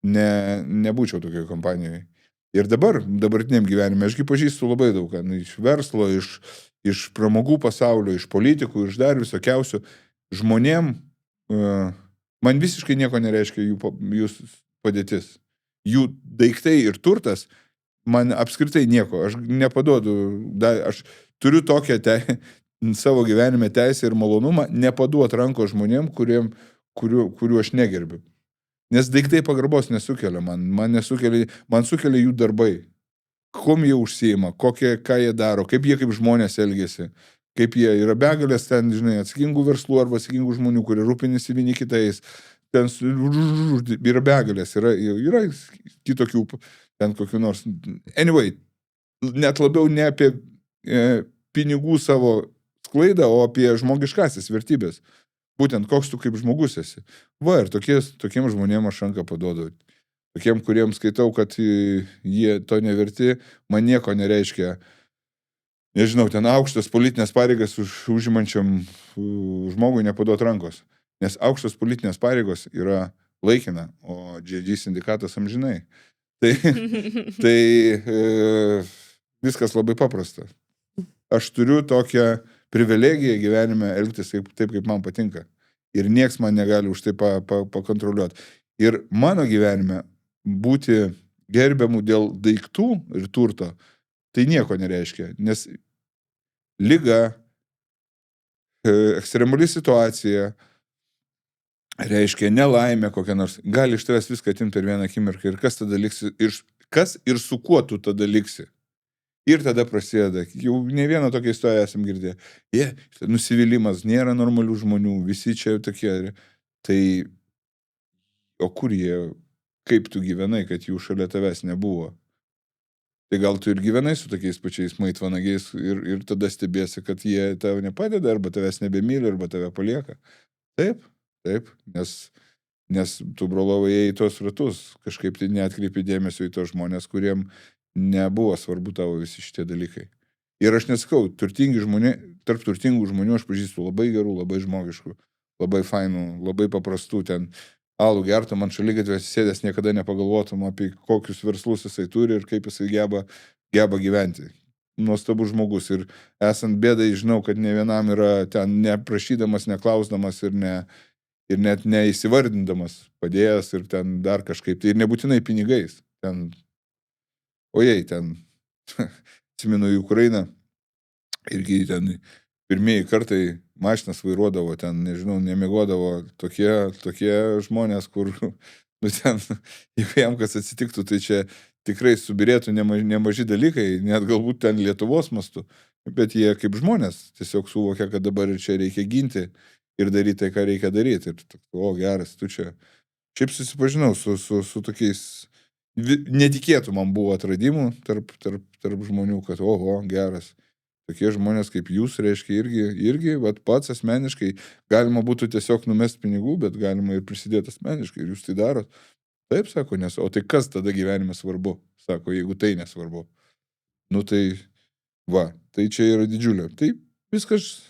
nebūčiau tokioje kompanijoje. Ir dabartiniam gyvenime, ašgi pažįstu labai daug, iš verslo, iš pramogų pasaulio, iš politikų, iš dar visokiausių žmonėm, man visiškai nieko nereiškia jų padėtis. Jų daiktai ir turtas man apskritai nieko. Aš nepaduodu, aš turiu tokią savo gyvenime teisę ir malonumą nepaduot ranko žmonėm, kurių aš negerbiu. Nes daiktai pagarbos nesukelia man sukelia jų darbai. Kom jie užsiima, ką jie daro, kaip jie kaip žmonės elgiasi. Kaip jie yra begalės ten, žinai, atsakingų verslų arba atsakingų žmonių, kurie rūpinasi vieni kitais. Ten yra begalės, yra kitokių, ten kokių nors. Anyway, net labiau ne apie pinigų savo sklaidą, o apie žmogiškasis vertybės. Būtent koks tu kaip žmogus esi. Ir tokiem žmonėm aš ranką paduodu. Tokiem, kuriem skaitau, kad jie to neverti, man nieko nereiškia. Nežinau, ten aukštas politinės pareigas užimančiam žmogui nepaduot rankos. Nes aukštas politinės pareigos yra laikina, o GG sindikatas amžinai. Tai viskas labai paprasta. Aš turiu tokią privilegiją gyvenime elgtis taip, kaip man patinka. Ir nieks man negali už tai pakontroliuoti. Ir mano gyvenime būti gerbiamų dėl daiktų ir turto, tai nieko nereiškia. Nes liga, ekstremali situacija, reiškia nelaimė kokia nors, gali iš tavęs viską atimti per vieną akimirką ir kas tada liksi, kas ir su kuo tu tada liksi. Ir tada prasideda, jau ne vieną tokią istoriją esam girdėję. Nusivylimas, nėra normalių žmonių, visi čia tokie. Tai, o kur jie, kaip tu gyvenai, kad jų šalia tavęs nebuvo? Tai gal tu ir gyvenai su tokiais pačiais maitvanagiais ir tada stebėsi, kad jie tave nepadeda, arba tavęs nebemyli, arba tave palieka. Taip, nes tu brolovai į tos ratus, kažkaip tai neatkreipi dėmesio į tos žmonės, kuriem nebuvo svarbu tavo visi šitie dalykai. Ir aš nesakau, tarp turtingų žmonių aš pažįstu labai gerų, labai žmogiškų, labai fainų, labai paprastų ten. Alų gertum ant šaligatvės sėdęs, niekada nepagalvotum apie kokius verslus jisai turi ir kaip jisai geba gyventi. Nuostabus žmogus ir esant bėdai žinau, kad ne vienam yra ten neprašydamas, neklausdamas ir ir net neįsivardindamas padėjęs ir ten dar kažkaip, tai ir nebūtinai pinigais. Ten, ojei, ten, atsimenu į Ukrainą, irgi ten pirmieji kartai mašinas vairuodavo, ten, nežinau, nemiegodavo tokie žmonės, kur, nu ten, jeigu jam kas atsitiktų, tai čia tikrai subirėtų nemaži dalykai, net galbūt ten Lietuvos mastu, bet jie kaip žmonės tiesiog suvokia, kad dabar ir čia reikia ginti ir daryti tai, ką reikia daryti. Ir, o, geras, tu čia. Šiaip susipažinau su tokiais, netikėtų man buvo atradimų tarp žmonių, kad, oho, geras. Tokie žmonės kaip jūs, reiškia, irgi vat, pats asmeniškai, galima būtų tiesiog numest pinigų, bet galima ir prisidėti asmeniškai, ir jūs tai darot. Taip, sako, nes, o tai kas tada gyvenime svarbu, sako, jeigu tai nesvarbu. Nu tai, va, tai čia yra didžiulė. Tai viskas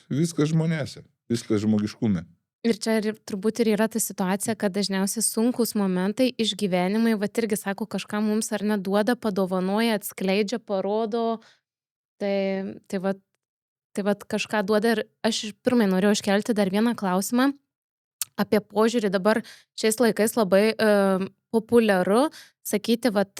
žmonėse, viskas žmogiškume. Ir čia turbūt ir yra ta situacija, kad dažniausiai sunkus momentai, išgyvenimai, va irgi sako, kažką mums ar neduoda, padovanoja, atskleidžia, parodo. Tai vat kažką duoda ir aš pirmai norėjau iškelti dar vieną klausimą apie požiūrį. Dabar šiais laikais labai populiaru sakyti, vat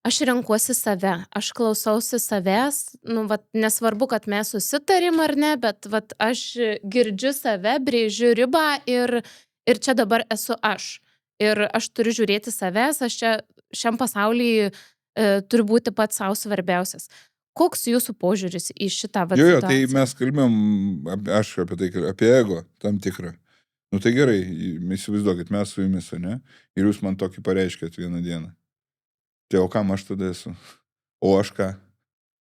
aš renkuosi save, aš klausausi savęs, nu vat nesvarbu, kad mes susitarim ar ne, bet vat aš girdžiu save, brėžiu ribą ir čia dabar esu aš. Ir aš turiu žiūrėti savęs, aš čia šiam pasaulyje turiu būti pats savo svarbiausias. Koks jūsų požiūris į šitą situaciją? Tai mes kalbėjom, aš apie tai kalbėjom, apie ego tam tikrą. Nu tai gerai, įsivaizduokit, mes su jumis, ne? Ir jūs man tokį pareiškėt vieną dieną. Tai o kam aš tada esu? O aš ką?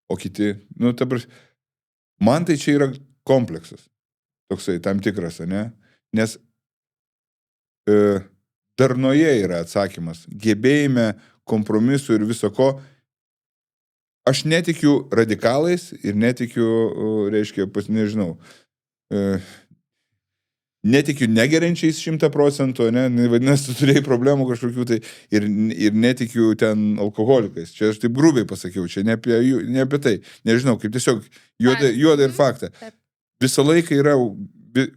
O kiti? Nu, man tai čia yra kompleksas. Toksai tam tikras, ne? Nes darnoje yra atsakymas. Gebėjime, kompromisų ir viso ko. Aš netikiu radikalais ir netikiu, reiškia, nežinau, netikiu negeriančiais 100%, ne, vadinasi, tu turėjai problemų kažkokių tai ir netikiu ten alkoholikais. Čia aš taip grubiai pasakiau, čia ne apie tai, nežinau, kaip tiesiog juoda ir faktą. Visą laiką yra,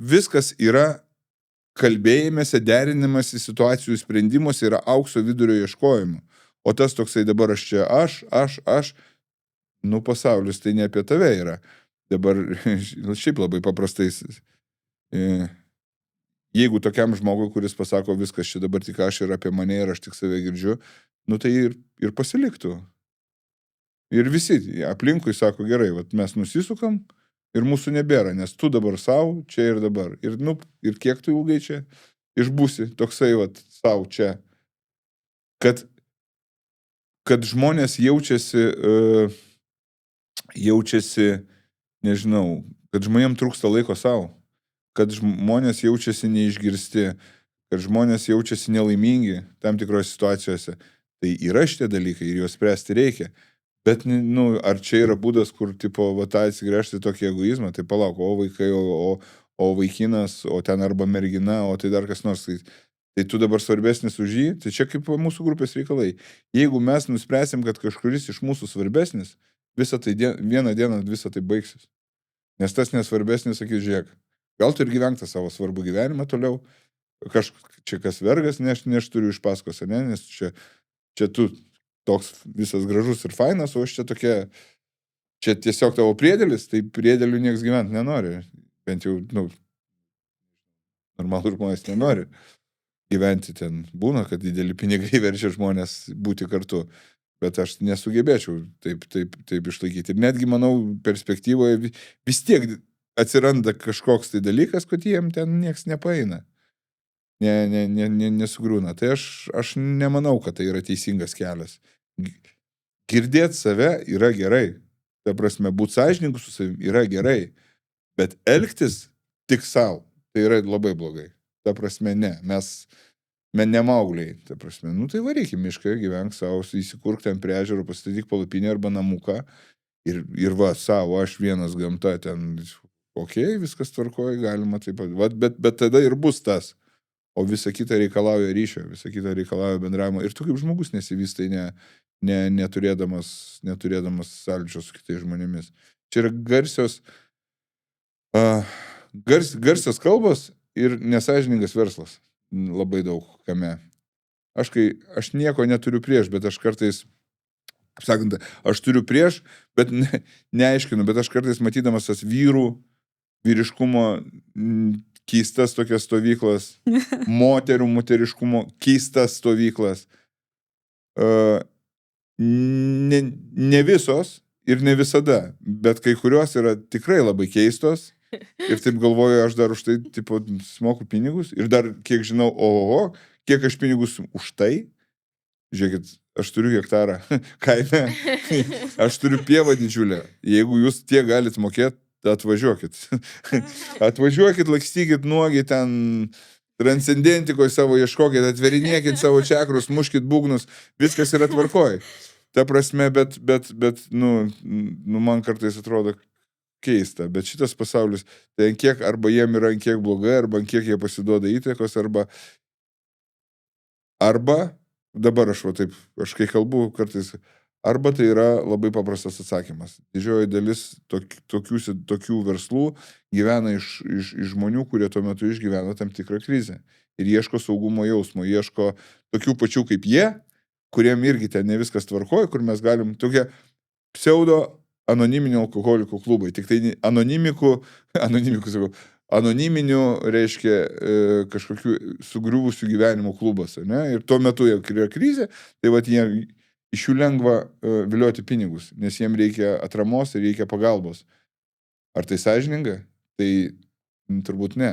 viskas yra kalbėjimėse, derinimas į situacijų sprendimuose yra aukso vidurio ieškojimo. O tas toksai dabar aš čia, aš, nu pasaulis tai ne apie tave yra. Dabar šiaip labai paprastais, jeigu tokiam žmogui, kuris pasako viskas čia dabar tik aš ir apie mane ir aš tik save girdžiu, nu tai ir pasiliktų. Ir visi aplinkui sako, gerai, vat mes nusisukam ir mūsų nebėra, nes tu dabar savo čia ir dabar. Ir kiek tu ilgai čia išbūsi, toksai vat savo čia. Kad žmonės jaučiasi, nežinau, kad žmonėms trūksta laiko savo, kad žmonės jaučiasi neišgirsti, kad žmonės jaučiasi nelaimingi tam tikrose situacijose. Tai yra šitie dalykai ir juos spręsti reikia. Bet, nu, ar čia yra būdas, kur, tipo, va, tą atsigręžti tokį egoizmą, tai palauk, o vaikai, o vaikinas, o ten arba mergina, o tai dar kas nors. Tai tu dabar svarbesnis už jį, tai čia kaip mūsų grupės reikalai. Jeigu mes nuspręsim, kad kažkuris iš mūsų svarbesnis, vieną dieną visą tai baigsis. Nes tas nesvarbesnis sakys, žiūrėk, gal tu ir gyvenk tą savo svarbų gyvenimą toliau, čia kas vergas, nes aš turiu iš paskos, ne? Nes čia tu toks visas gražus ir fainas, o aš čia tokia, čia tiesiog tavo priedėlis, tai priedėlių nieks gyventi nenori. Bent jau, nu, normalų žmonės nenori gyventi ten. Būna, kad dideli pinigai verčia žmonės būti kartu. Bet aš nesugebėčiau taip išlaikyti. Ir netgi, manau, perspektyvoje vis tiek atsiranda kažkoks tai dalykas, kad jiem ten nieks nepaeina. Nesugriūna. Tai aš nemanau, kad tai yra teisingas kelias. Girdėti save yra gerai. Ta prasme, būti sąžiningu su savim yra gerai. Bet elgtis tik savo, tai yra labai blogai. Ta prasme, ne. Mes nemaugliai, ta prasme, nu tai varyk į mišką, gyvenk savo, įsikurk ten prie ežero, pastatyk palapinę arba namuką ir va, savo, aš vienas gamta ten, okei, viskas tvarkoja, galima taip pat, bet tada ir bus tas, o visa kita reikalauja ryšio, visa kita reikalauja bendravimo ir tu kaip žmogus nesivystai neturėdamas sąlyčio su kitais žmonėmis. Čia yra garsios kalbos ir nesąžiningas verslas. Labai daug kame. Aš nieko neturiu prieš, bet aš kartais, kaip sakant, aš turiu prieš, bet neaiškinu, bet aš kartais matydamas tas vyriškumo keistas tokias stovyklas, moteriškumo keistas stovyklas. Ne visos ir ne visada, bet kai kurios yra tikrai labai keistos. Ir taip galvoju, aš dar už tai, tipo, smoku pinigus. Ir dar, kiek žinau, kiek aš pinigus už tai. Žiūrėkit, aš turiu hektarą kaime. Aš turiu pievą didžiulę. Jeigu jūs tie galit mokėti, atvažiuokit. Atvažiuokit, lakstykit nuogi ten, transcendentikoje savo ieškokit, atverinėkit savo čakrus, muškit būgnus. Viskas yra tvarkoj. Ta prasme, bet man kartais atrodo keista, bet šitas pasaulis, tai ant kiek arba jiem yra ant kiek blogai, arba ant kiek jie pasiduoda įtakos, arba dabar aš kai kalbu kartais, arba tai yra labai paprastas atsakymas. Didžioji dalis tokių verslų gyvena iš žmonių, kurie tuo metu išgyvena tam tikrą krizę. Ir ieško saugumo jausmo, ieško tokių pačių kaip jie, kuriem irgi ten ne viskas tvarkoja, kur mes galim tokie pseudo anoniminių alkoholikų klubai, tik tai anoniminių, reiškia, kažkokių sugriuvusių gyvenimo klubas, ne? Ir tuo metu jau yra krizė, tai vat jie iš jų lengva vilioti pinigus, nes jiem reikia atramos ir reikia pagalbos. Ar tai sąžininga? Tai turbūt ne.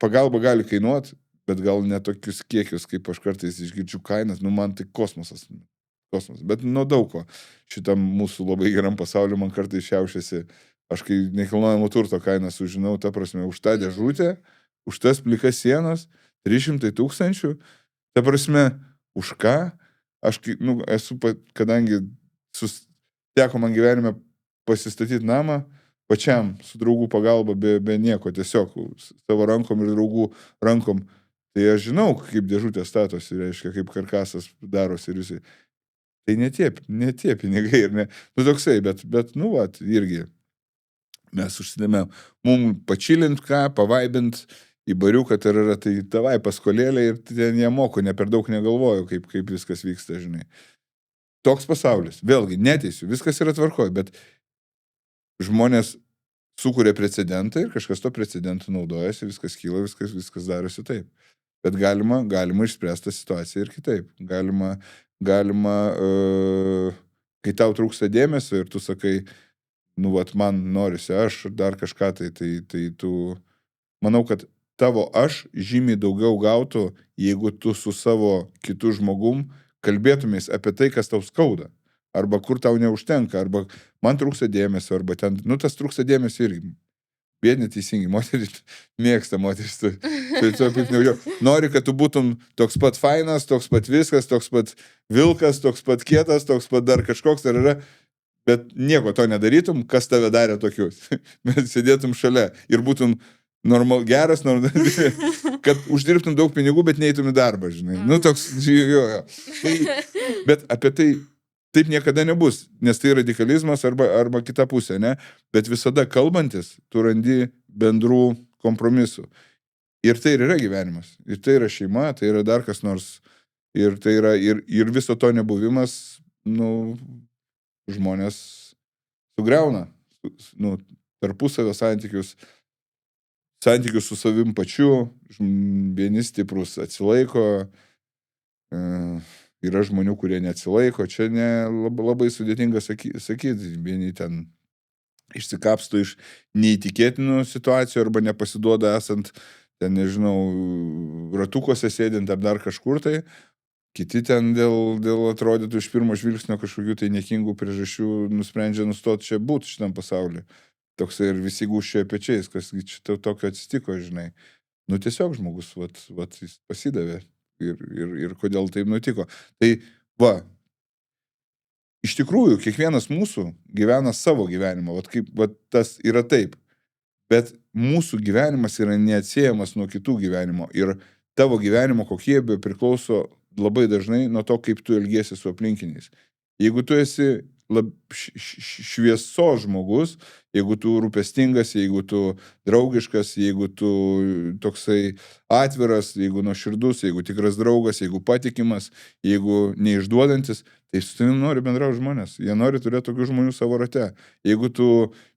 Pagalba gali kainuoti, bet gal ne tokius kiekius, kaip aš kartais išgirdžiu kainas, man tai kosmosas, bet nuo daug ko. Šitam mūsų labai geram pasauliu man kartais šiaušiasi, aš kai nekilnojamo turto kainą sužinau, ta prasme, už tą dėžutę, už tas plikas sienas, 300 000, ta prasme, už ką? Aš esu, kadangi teko man gyvenime pasistatyti namą, pačiam, su draugų pagalba, be nieko, tiesiog savo rankom ir draugų rankom, tai aš žinau, kaip dėžutė statosi, reiškia, kaip karkasas darosi ir visi. Tai ne tie pinigai ir ne, toksai, bet irgi mes užsidėmėm, mums pačilint ką, pavaibint į bariuką, tai tavai paskolėlė ir ten jie moko, ne per daug negalvoju, kaip viskas vyksta, žinai. Toks pasaulis, vėlgi, neteisiu, viskas yra tvarkoj, bet žmonės sukuria precedentą ir kažkas to precedentų naudojasi, viskas kyla, viskas darosi taip. Bet galima išspręsti situaciją ir kitaip. Galima, kai tau trūksta dėmesio ir tu sakai, man norisi aš dar kažką, tai tu, manau, kad tavo aš žymiai daugiau gautų, jeigu tu su savo kitu žmogum kalbėtumės apie tai, kas tau skauda, arba kur tau neužtenka, arba man trūksta dėmesio, arba ten, tas trūksta dėmesio irgi. Vieni teisingi, moteris mėgsta moteris. Nori, kad tu būtum toks pat fainas, toks pat viskas, toks pat vilkas, toks pat kietas, toks pat dar kažkoks yra, bet nieko to nedarytum, kas tave darė tokius. Bet sėdėtum šalia ir būtum geras, kad uždirbtum daug pinigų, bet neįtum į darbą, žinai. Toks, jo. Bet apie tai taip niekada nebus, nes tai radikalizmas arba kita pusė, ne? Bet visada kalbantis, tu randi bendrų kompromisų. Ir tai yra gyvenimas. Ir tai yra šeima, tai yra dar kas nors. Ir tai yra, ir viso to nebuvimas, žmonės sugriauna. Tarpusavio santykius su savim pačiu, vieni stiprus atsilaiko, yra žmonių, kurie neatsilaiko, čia labai sudėtinga sakyti, vieni ten išsikapsto iš neįtikėtinų situacijų arba nepasiduoda esant, ten nežinau, ratukose sėdint ar dar kažkur tai, kiti ten dėl atrodytų iš pirmo žvilgsnio kažkokių tai niekingų priežasčių nusprendžia nustoti čia būti šitam pasauliu. Toksai ir visi gūščia pečiais, kas čia tokio atsitiko, žinai. Tiesiog žmogus, jis pasidavė. Ir kodėl taip nutiko. Tai, iš tikrųjų, kiekvienas mūsų gyvena savo gyvenimą, tas yra taip, bet mūsų gyvenimas yra neatsiejamas nuo kitų gyvenimo ir tavo gyvenimo kokybė priklauso labai dažnai nuo to, kaip tu elgiesi su aplinkiniais. Jeigu tu esi šviesos žmogus, jeigu tu rūpestingas, jeigu tu draugiškas, jeigu tu toksai atviras, jeigu nuoširdus, jeigu tikras draugas, jeigu patikimas, jeigu neišduodantis, tai su tavim nori bendrauti žmonės. Jie nori turėti tokių žmonių savo rate. Jeigu tu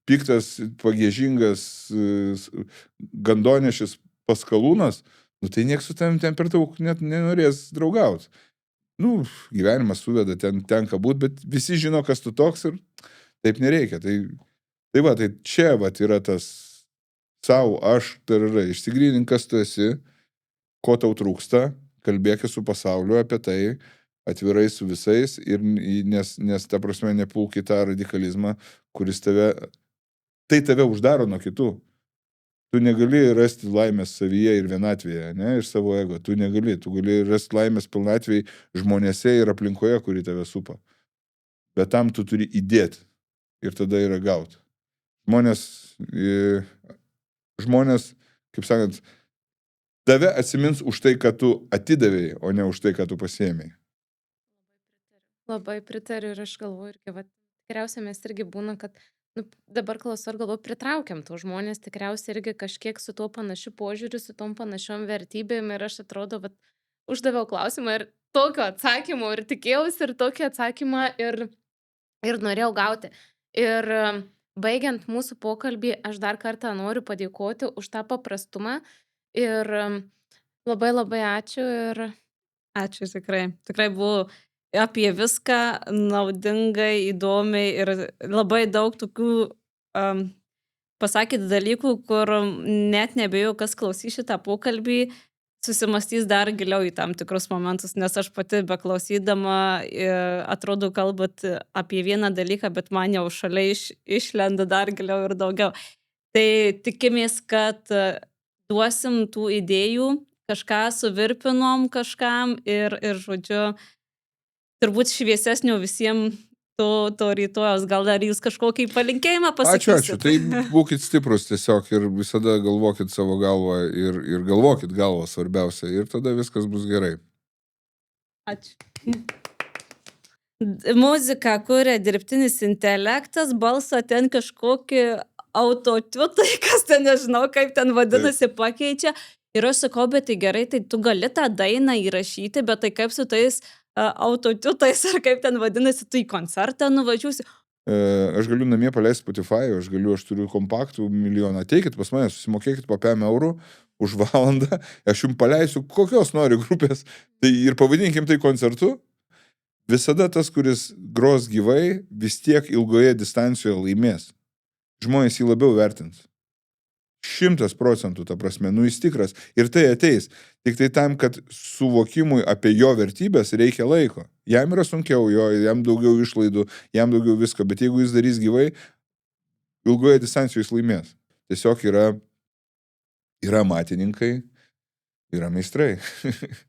piktas, pagiežingas, gandonešis paskalūnas, nu tai nieks su tavim ten per daug net nenorės draugauti. Nu, gyvenimas suveda, tenka būt, bet visi žino, kas tu toks ir taip nereikia. Tai va, tai čia va yra tas savo, aš, išsigrynink, kas tu esi, ko tau trūksta, kalbėk su pasauliu apie tai, atvirai su visais, ir nes ta prasme nepulk į tą radikalizmą, kuris tave uždaro nuo kitų. Tu negali rasti laimės savyje ir vienatvėje, ne, iš savo ego. Tu gali rasti laimės pilnatvėje žmonėse ir aplinkoje, kuri tave supa. Bet tam tu turi įdėti ir tada yra gauti. Žmonės, kaip sakant, tave atsimins už tai, kad tu atidavėjai, o ne už tai, kad tu pasiėmėjai. Labai pritariu ir aš galvoju, irgi, va, tikriausiai mes irgi būna, kad dabar klausau ir galvoju, pritraukiam tų žmonės, tikriausiai irgi kažkiek su tuo panašiu požiūriu, su tom panašiom vertybėm, ir aš atrodo, va, uždaviau klausimą ir tokio atsakymo ir tikėjausi, ir tokį atsakymą ir norėjau gauti. Ir baigiant mūsų pokalbį, aš dar kartą noriu padėkoti už tą paprastumą ir labai labai ačiū. Ir Ačiū tikrai. Tikrai buvo apie viską naudingai, įdomiai ir labai daug tokių pasakyti dalykų, kur net nebejau, kas klausys šitą pokalbį, susimastys dar giliau į tam tikrus momentus, nes aš pati beklausydama atrodo kalbat apie vieną dalyką, bet man jau šalia išlenda dar giliau ir daugiau. Tai tikimės, kad duosim tų idėjų, kažką suvirpinom kažkam ir žodžiu, turbūt šviesesnio visiems to rytojos. Gal dar jūs kažkokį palinkėjimą pasakysit? Ačiū. Tai būkit stiprus tiesiog ir visada galvokit savo galvą ir galvokit galvą svarbiausia ir tada viskas bus gerai. Ačiū. Muziką kuria dirbtinis intelektas, balsą ten kažkokį autotutai, kas ten nežinau, kaip ten vadinasi, pakeičia. Ir aš sakau, bet tai gerai, tai tu gali tą dainą įrašyti, bet tai kaip su tais autotutais, ar kaip ten vadinasi, tu į koncertą nuvažiuosi. Aš galiu namie paleisti Spotify, aš turiu kompaktų milijoną. Ateikit pas mane, susimokėkit po 5 eurų už valandą, aš jums paleisiu kokios nori grupės, tai ir pavadinkim tai koncertu. Visada tas, kuris gros gyvai, vis tiek ilgoje distancijoje laimės. Žmonės jį labiau vertins. 100%, ta prasme, jis tikras. Ir tai ateis. Tik tai tam, kad suvokimui apie jo vertybės reikia laiko. Jam yra sunkiau, jam daugiau išlaidų, jam daugiau visko, bet jeigu jis darys gyvai, ilgoje distancijoje jis laimės. Tiesiog yra matininkai, yra meistrai.